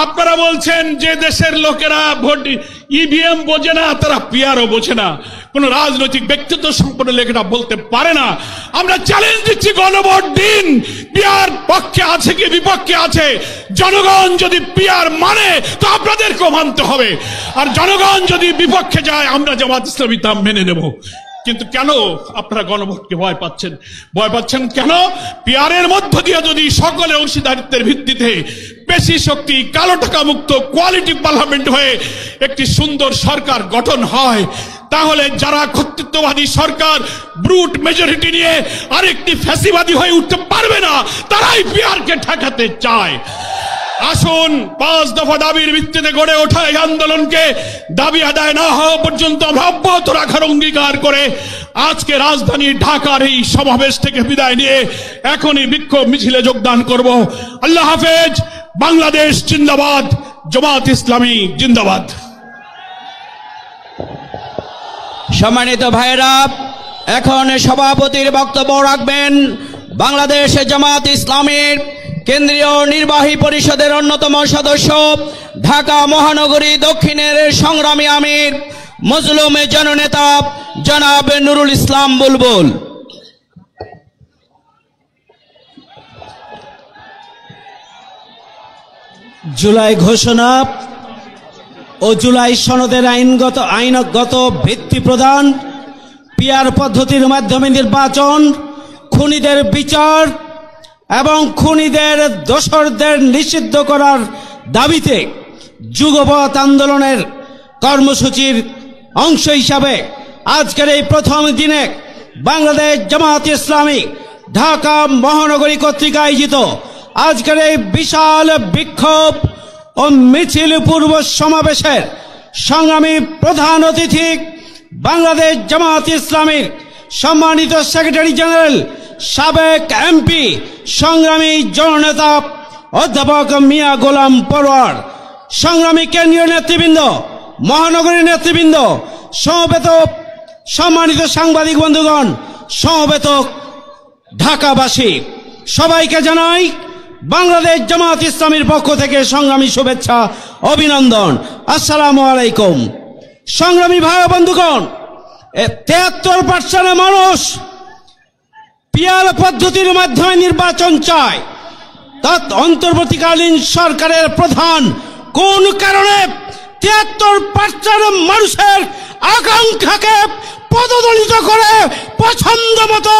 আপনারা বলছেন যে দেশের লোকেরা ভোট ইভিএম বোঝে না, তারা পিআরও বোঝে না। কোন রাজনৈতিক ব্যক্তিত্ব সম্পন্ন লেখাটা বলতে পারে না। আমরা চ্যালেঞ্জ দিচ্ছি, গণভোট দিন। পিআর পক্ষে আছে কি বিপক্ষে আছে? জনগণ যদি পিআর মানে তো আপনাদেরকেও মানতে হবে, আর জনগণ যদি বিপক্ষে যায় আমরা জামাত ইসলামী তা মেনে নেব। কিন্তু কেন আপনারা গণভোটকে ভয় পাচ্ছেন? ভয় পাচ্ছেন কেন? পিআরের মধ্য দিয়ে যদি সকলের অংশীদারিত্বের ভিত্তিতে পেশি শক্তি, কালো টাকা মুক্ত কোয়ালিটি পার্লামেন্ট হয়ে একটি সুন্দর সরকার গঠন হয়, তাহলে যারা কর্তৃত্ববাদী সরকার ব্রুট মেজরিটি নিয়ে আরেকটি ফ্যাসিবাদী হয়ে উঠতে পারবে না, তারাই পিআরকে ঠেকাতে চায়। আসুন 5 দফা দাবির ভিত্তিতে গড়ে ওঠা এই আন্দোলনকে দাবি আদায় না হওয়া পর্যন্ত আমরা অব্যাহত রাখার অঙ্গীকার করে আজকে রাজধানী ঢাকার এই সমাবেশ থেকে বিদায় নিয়ে এখনই বিক্ষোভ মিছিলে যোগদান করব। আল্লাহ হাফেজ। বাংলাদেশ জিন্দাবাদ, জামাত ইসলামী জিন্দাবাদ। সম্মানিত ভাইরা, এখন সভাপতির বক্তব্য রাখবেন বাংলাদেশ জামাত ইসলামীর কেন্দ্রীয় নির্বাহী পরিষদের অন্যতম সদস্য, ঢাকা মহানগরী দক্ষিণের সংগ্রামী আমির, মজলুম জননেতা জনাব নুরুল ইসলাম বুলবুল। জুলাই ঘোষণা ও জুলাই সনদের আইনগত ভিত্তি প্রদান, পিআর পদ্ধতির মাধ্যমে নির্বাচন, খুনিদের বিচার এবং খুনিদের দোসরদের নিষিদ্ধ করার দাবিতে যুগপৎ আন্দোলনের কর্মসূচির অংশ হিসাবে আজকের এই প্রথম দিনে বাংলাদেশ জামাত ইসলামী ঢাকা মহানগরী কর্তৃক আয়োজিত আজকের এই বিশাল বিক্ষোভ ও মিছিল পূর্ব সমাবেশের সংগ্রামী প্রধান অতিথি বাংলাদেশ জামাত ইসলামীর সম্মানিত সেক্রেটারি জেনারেল, সাবেক এমপি, সংগ্রামী জননেতা অধ্যাপক মিয়া গোলাম পরোয়ার, সংগ্রামী কেন্দ্রীয় নেতৃবৃন্দ, মহানগরী নেতৃবৃন্দ, সমবেত সম্মানিত সাংবাদিক বন্ধুগণ, সমবেত ঢাকাবাসী, সবাইকে জানাই বাংলাদেশ জামাত ইসলামীর পক্ষ থেকে সংগ্রামী শুভেচ্ছা, অভিনন্দন। আসসালামু আলাইকুম। সংগ্রামী ভাই বন্ধুগণ, 73% মানুষ পিআর পদ্ধতির মাধ্যমে নির্বাচন চায়। অন্তর্বর্তীকালীন সরকারের প্রধান কোন কারণে 73% মানুষের আকাঙ্ক্ষাকে পদদলিত করে পছন্দ মতো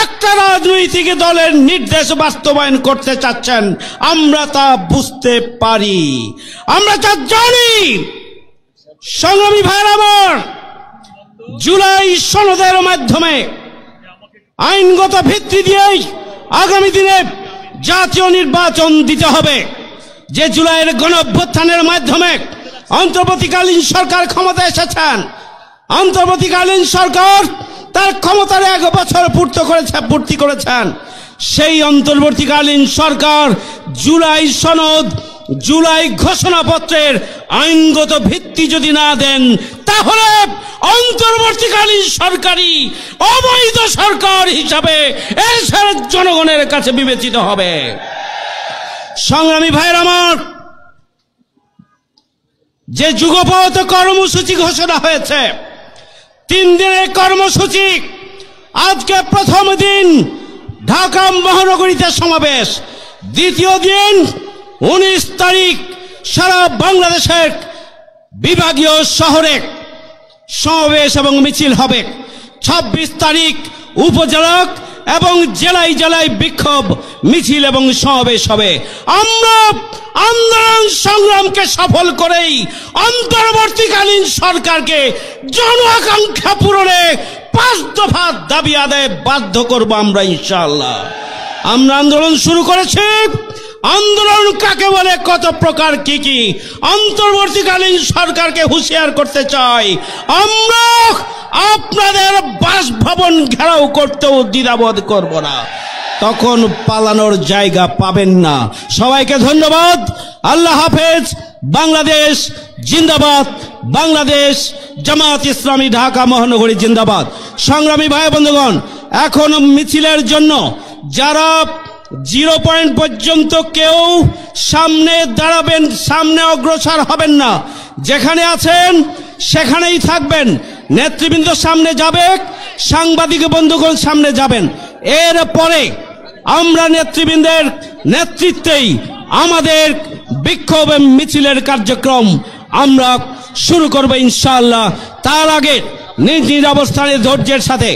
একটা রাজনৈতিক দলের নির্দেশ বাস্তবায়ন করতে চাচ্ছেন, আমরা তা বুঝতে পারি, আমরা তা জানি। সংগ্রামী ভাইরা আমার, জুলাই সনদের মাধ্যমে আইনগত ভিত্তি দিয়েই আগামী দিনে জাতীয় নির্বাচন দিতে হবে। যে জুলাইয়ের গণঅভ্যুত্থানের মাধ্যমে অন্তর্বর্তীকালীন সরকার ক্ষমতায় এসেছেন, অন্তর্বর্তীকালীন সরকার তার ক্ষমতার 1 বছর পূর্তি করেছেন। সেই অন্তর্বর্তীকালীন সরকার জুলাই সনদ, জুলাই ঘোষণাপত্রের আইনগত ভিত্তি যদি না দেন, তাহলে অন্তর্বর্তীকালীন সরকারই অবৈধ সরকার হিসাবে এদেশের জনগণের কাছে বিবেচিত হবে। সংগ্রামী ভাইয়ের আমার, যে যুগপৎ কর্মসূচি ঘোষণা হয়েছে, 3 দিনের কর্মসূচি, আজকে প্রথম দিন ঢাকা মহানগরীতে সমাবেশ, দ্বিতীয় দিন 19 তারিখ সারা বাংলাদেশের বিভাগীয় শহরে সমাবেশ এবং মিছিল হবে, 26 তারিখ উপজেলা এবং জেলায় জেলায় বিক্ষোভ মিছিল এবং সমাবেশ হবে। আমরা আন্দোলন সংগ্রামকে সফল করেই অন্তর্বর্তীকালীন সরকারকে জন আকাঙ্ক্ষা পূরণে 5 দফা দাবি আদায়ে বাধ্য করব আমরা ইনশাআল্লাহ। আমরা আন্দোলন শুরু করেছি। আন্দোলন কাকে বলে, কত প্রকার, কি কি, অন্তর্বর্তীকালীন সরকারকে হুঁশিয়ার করতে চাই। আমরা আপনাদের বাসভবন ঘেরাও করতেও দ্বিধাবোধ করব না, তখন পালানোর জায়গা পাবেন না। সবাইকে ধন্যবাদ। আল্লাহ হাফেজ। বাংলাদেশ জিন্দাবাদ। বাংলাদেশ জামাত ইসলামী ঢাকা মহানগরী জিন্দাবাদ। সংগ্রামী ভাই বন্ধুগণ, এখন মিছিলের জন্য যারা 0 পয়েন্ট পর্যন্ত কেউ সামনে দাঁড়াবেন, সামনে অগ্রসর হবেন না, যেখানে আছেন সেখানেই থাকবেন। নেতৃবৃন্দ সামনে যাবে, সাংবাদিক বন্ধুগণ সামনে যাবেন। এরপরে আমরা নেতৃবৃন্দের নেতৃত্বেই আমাদের বিক্ষোভ মিছিলের কার্যক্রম আমরা শুরু করব ইনশাআল্লাহ। তার আগে নিজ নিজ অবস্থানে ধৈর্যের সাথে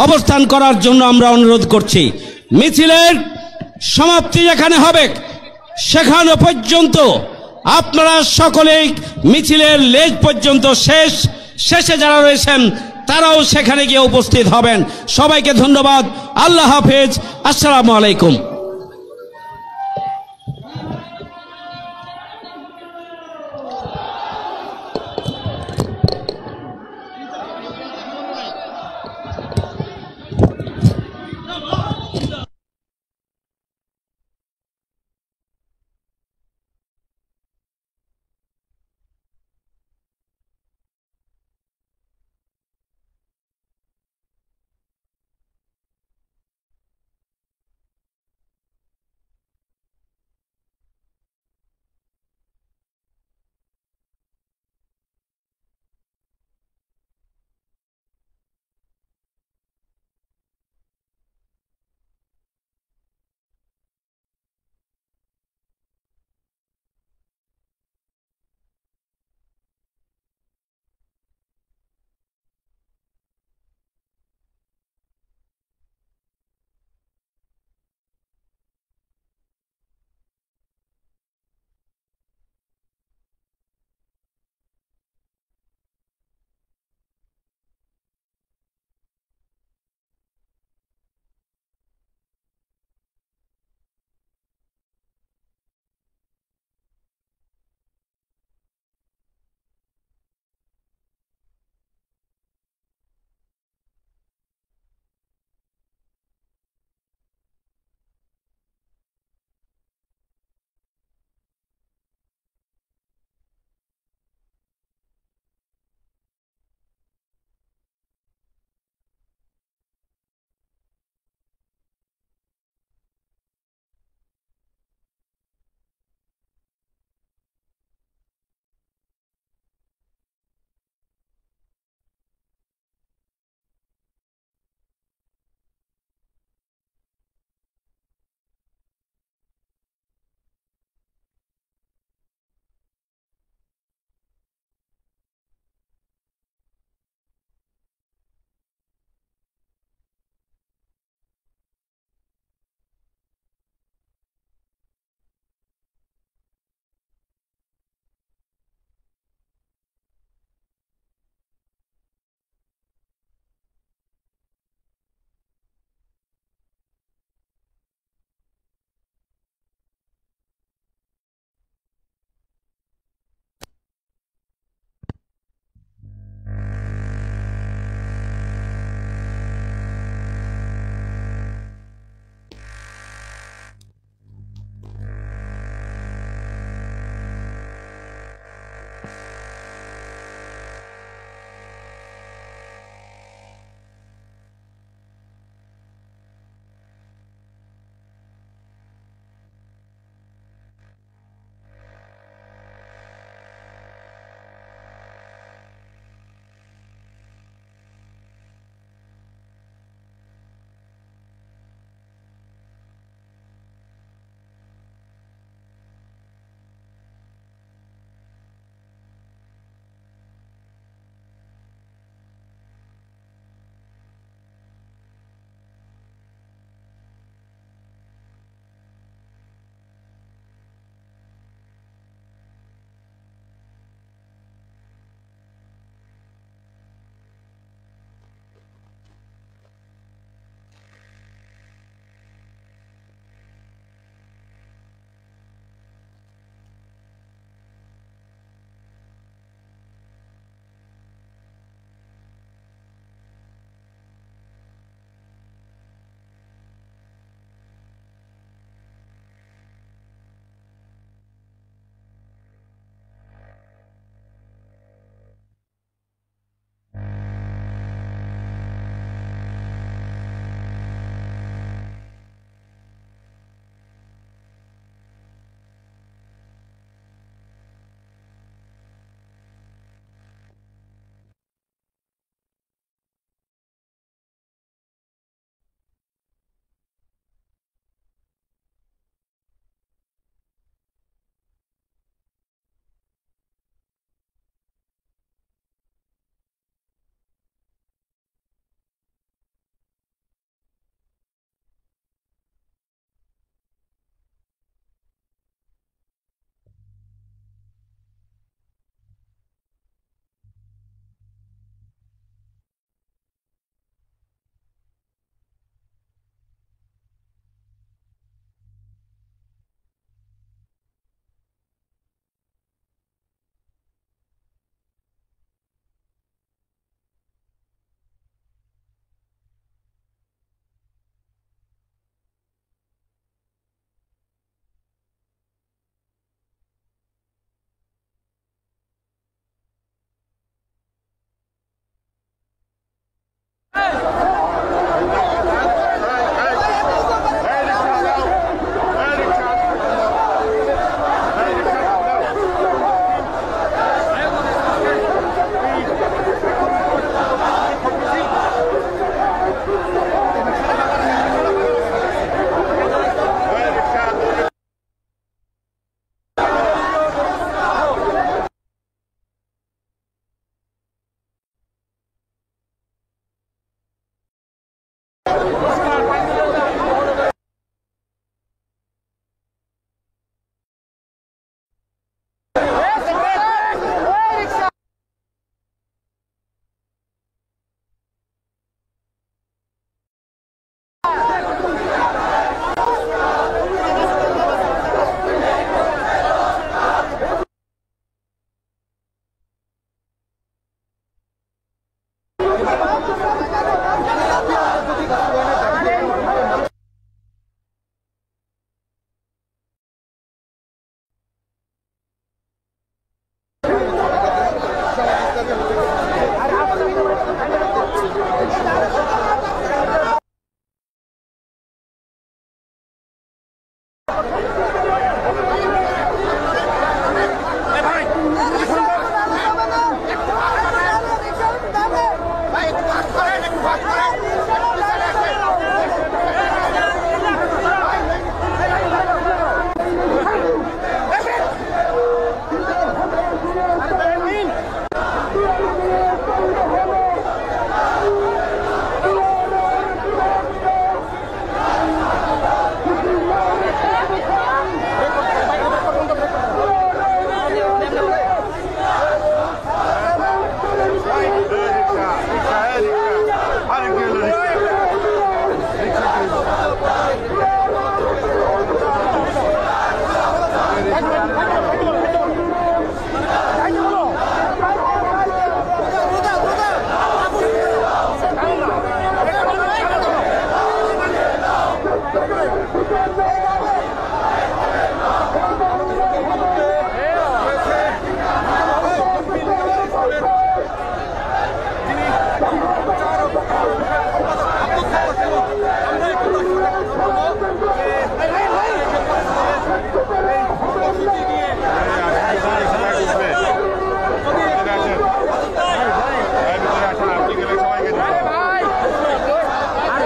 অবস্থান করার জন্য আমরা অনুরোধ করছি। মিছিলের সমাপ্তি যেখানে হবে সেখানে পর্যন্ত আপনারা সকলেই মিছিলের লেজ পর্যন্ত শেষে যারা রয়েছেন তারাও সেখানে গিয়ে উপস্থিত হবেন। সবাইকে ধন্যবাদ। আল্লাহ হাফেজ। আসসালামু আলাইকুম।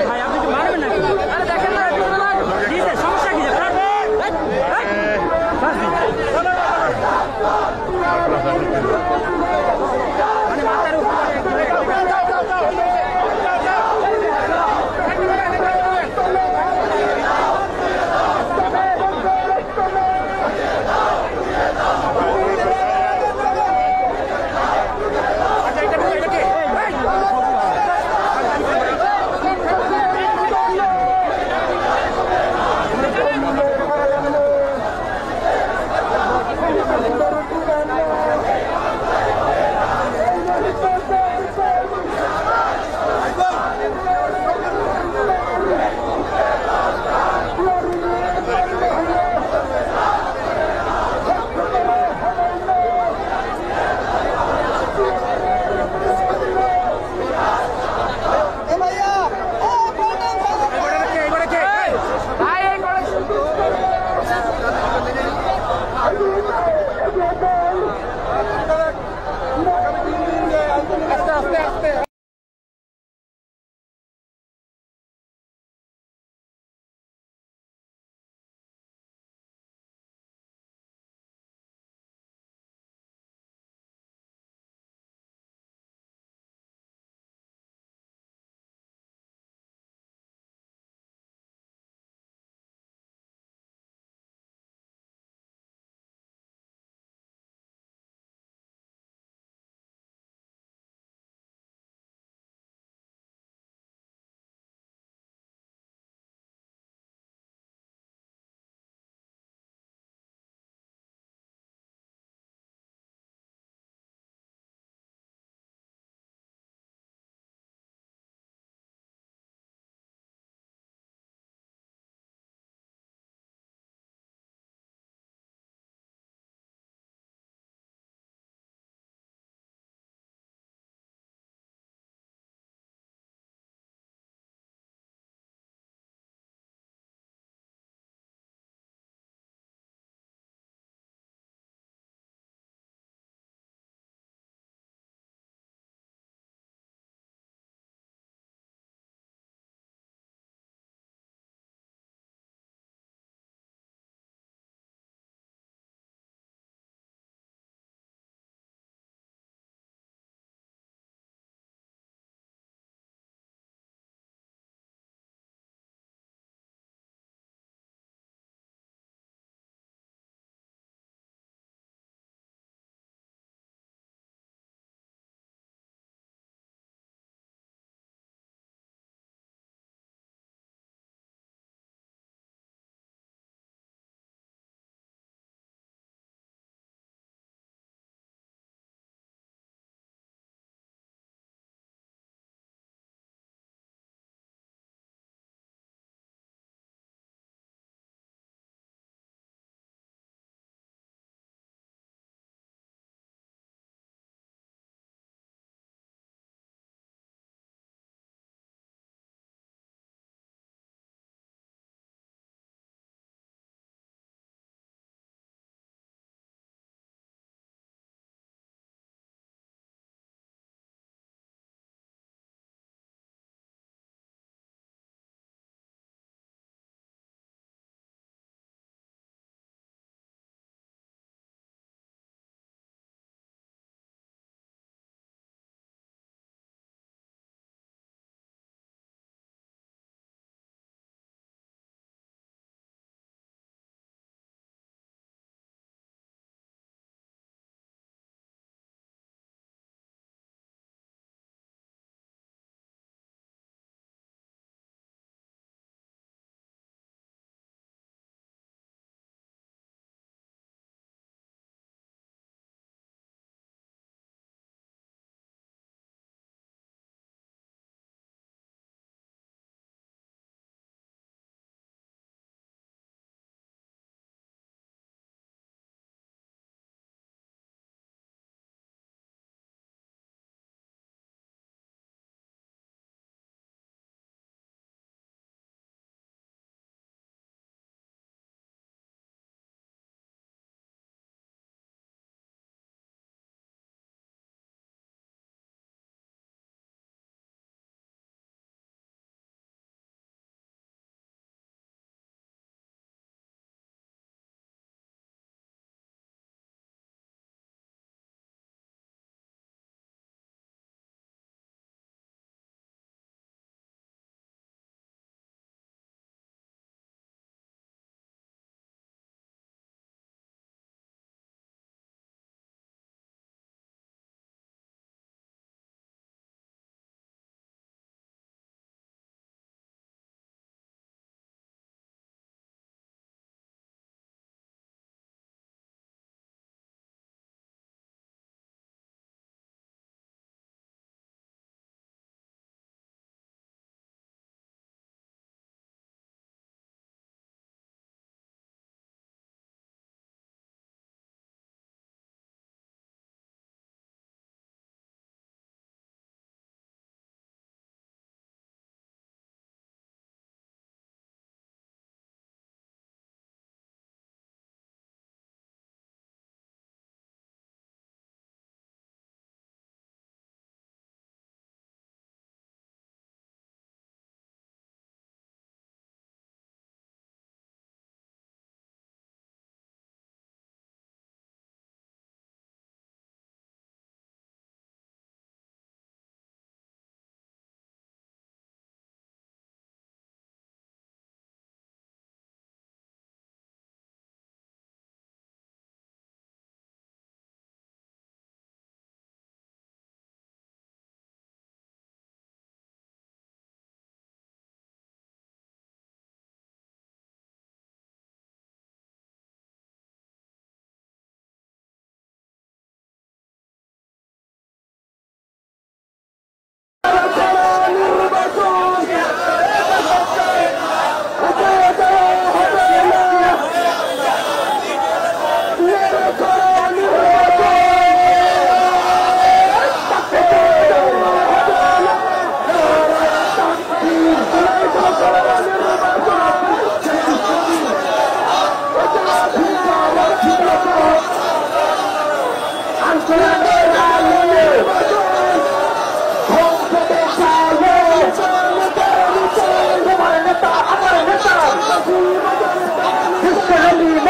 ভাই আপনি কি মানবেন নাকি? আরে দেখেন না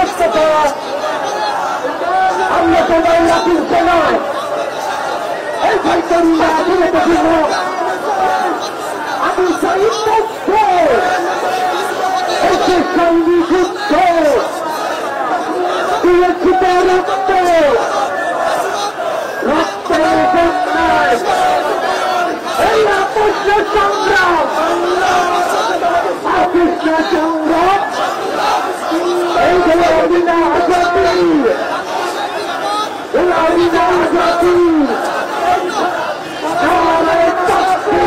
ব্যর্থতা আমরা সবাই রাখুন নয় এই ভাইতরুরা বিরত ছিল আমি সাহিত্য এই সঙ্গী যুদ্ধ দিয়েছিত রক্ত রক্তের বন্যায় এই আপস্য সংগ্রাম আপস্য সংগ্রাম এই হলো অবিনা আজাদি অবিনা আজাদি আমাদের শক্তি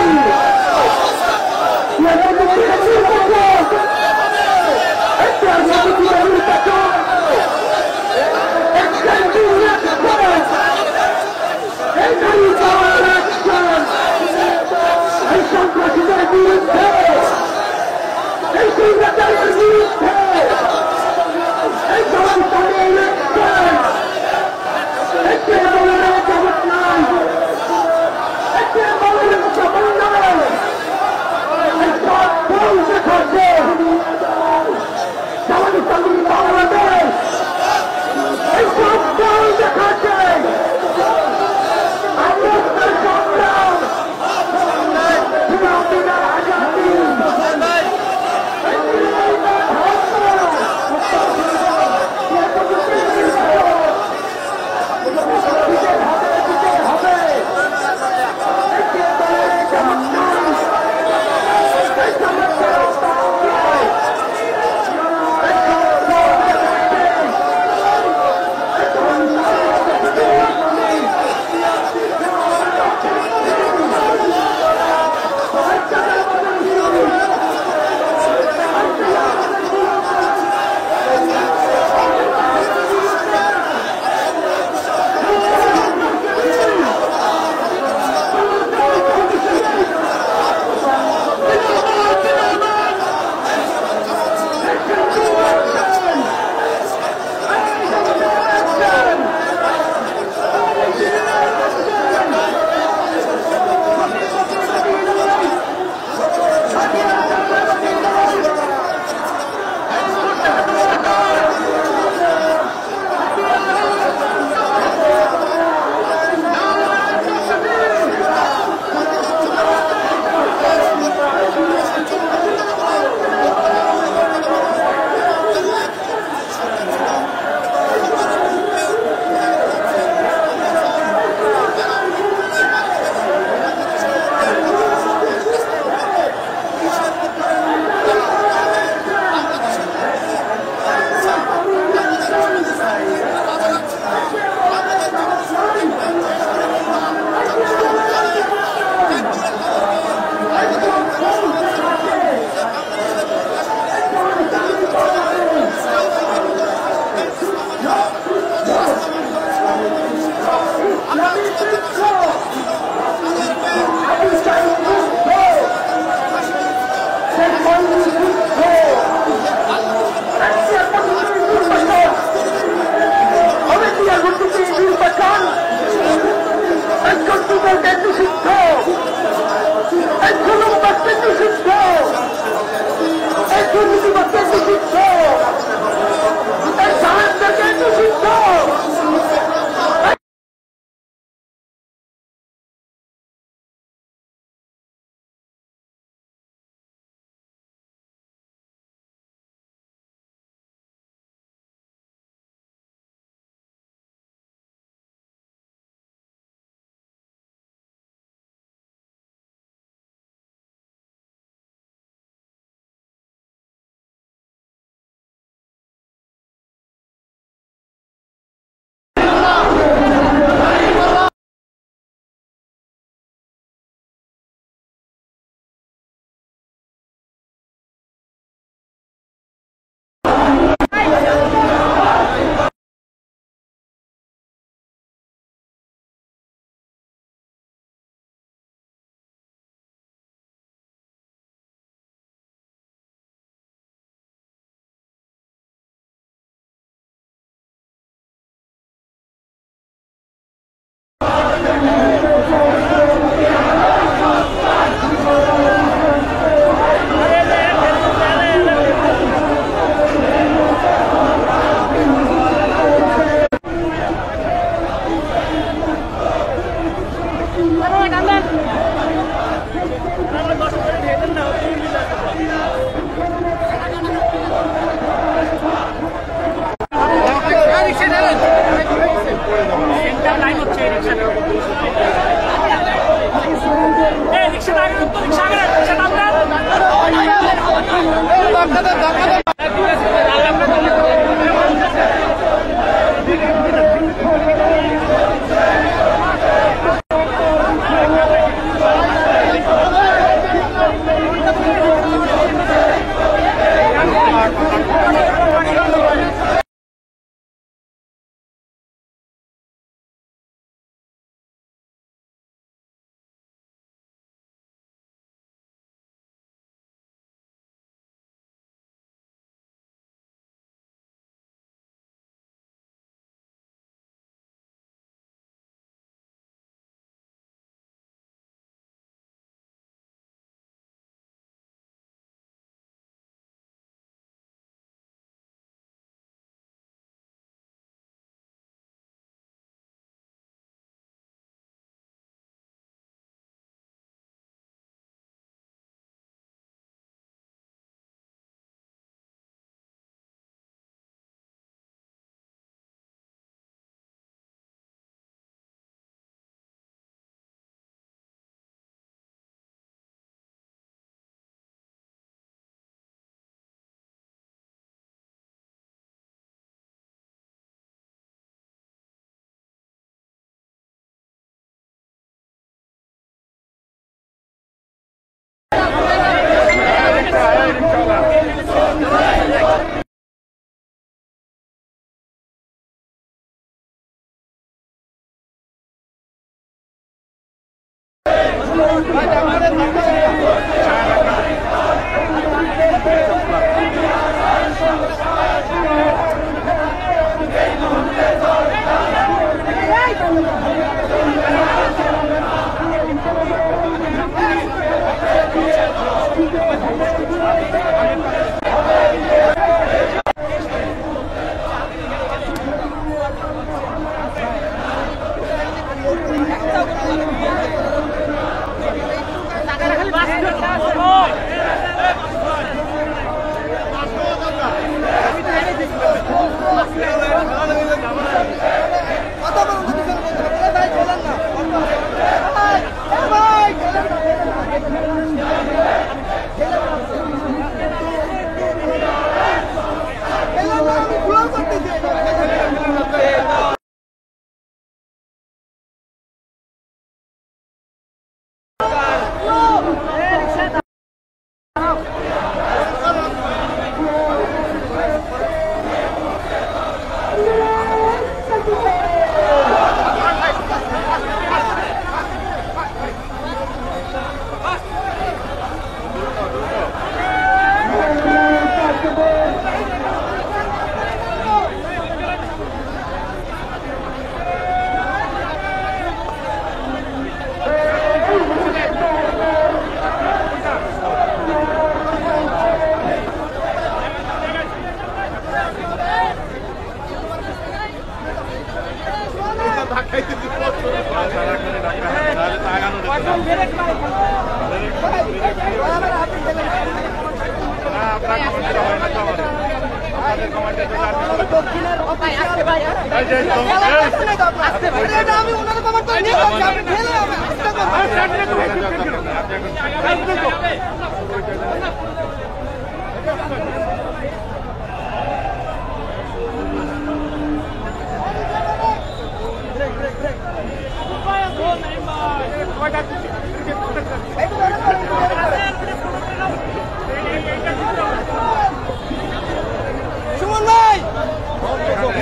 সুমন ভাই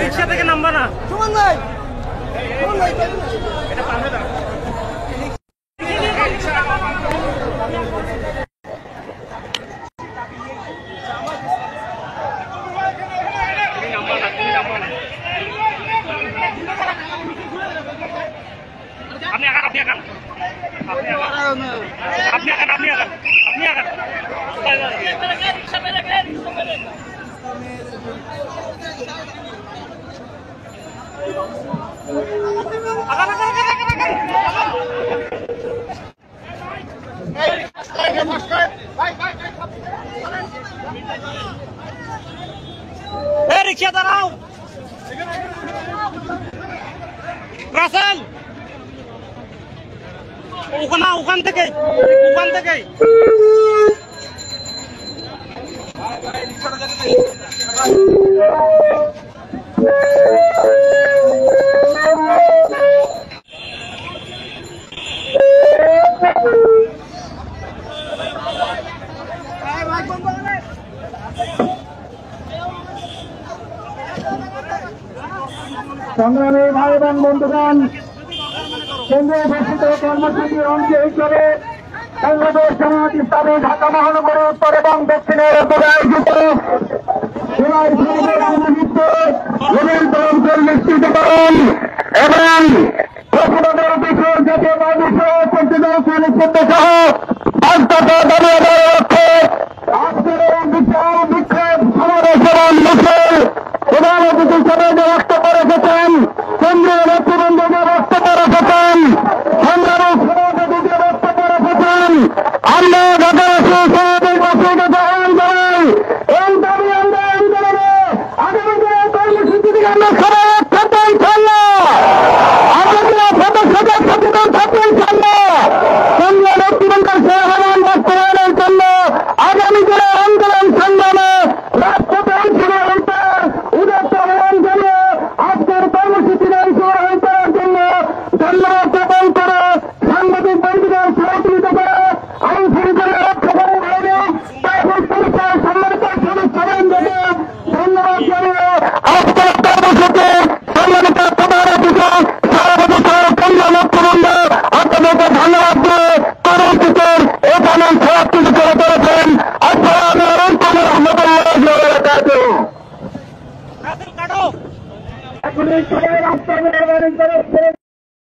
রিক্সা থেকে নামবা না সুমন ভাই এটা পারবে না রিক্সা দাঁড়াও রাসেল ওখান থেকে সংগ্রামী ভাই এবং বন্ধুগণ, কেন্দ্রীয় ঘোষিত কর্মসূচির অংশ হিসেবে বাংলাদেশ জামায়াত ইসলামী ঢাকা মহানগর উত্তর এবং দক্ষিণের উদ্যোগে আয়োজিত জুলাই সনদের আন্দোলনকে নিশ্চিতকরণ এবং প্রতিবাদের বিষয় জাতীয় সহ নিশ্চিত সহ আন্তর্জাতিক দাবিয়ে দেওয়ার লক্ষ্যে আজকের এই বিশাল বিক্ষোভ সমাবেশ এবং মিছিল প্রধান অতিথি হিসেবে যে বক্তব্য রেখেছেন, কেন্দ্রীয় নেতৃবৃন্দ যে বক্তব্য রেখেছেন, সংগ্রামী সভাপতি যে বক্তব্য রেখেছেন, আমরা ঢাকাবাসী সমাবেশবাসীকে আহ্বান জানাই এই দাবি আমরা আন্দোলনে আগামী দিনে কর্মসূচি থেকে আমরা সবাই থাকবো ইনশাআল্লাহ। আগামী দিনে সদস্যদের সচেতন থাকবো ইনশাআল্লাহ। কেন্দ্রীয় নেতৃবৃন্দের সে আহ্বান বাস্তবায়নের জন্য আগামী দিনে আন্দোলন সংগ্রামে রাজপথে অংশগ্রহণ করার উদাত্ত আহ্বান জানিয়ে আজকের কর্মসূচির অংশগ্রহণ করার জন্য ধন্যবাদ জ্ঞাপন করে সাংবাদিক বন্ধুদের সহযোগিতা করে আইন শৃঙ্খলা রক্ষাকারী বাহিনী ট্রাফিক পুলিশের সম্মানিত সদস্যবৃন্দকে ধন্যবাদ জানিয়ে আজকের কর্মসূচির সম্মানিত প্রধান অতিথি সভাপতি সহ কেন্দ্রীয় নেতৃবৃন্দ আপনাদেরকে ধন্যবাদ দিয়ে কর্মসূচির এই প্যানেল সমাপ্তি করে করেছেন। আসসালামু আলাইকুম ওয়া রাহমাতুল্লাহি ওয়া বারাকাতুহু। এখন সবাই রাস্তা মেহরবানি করে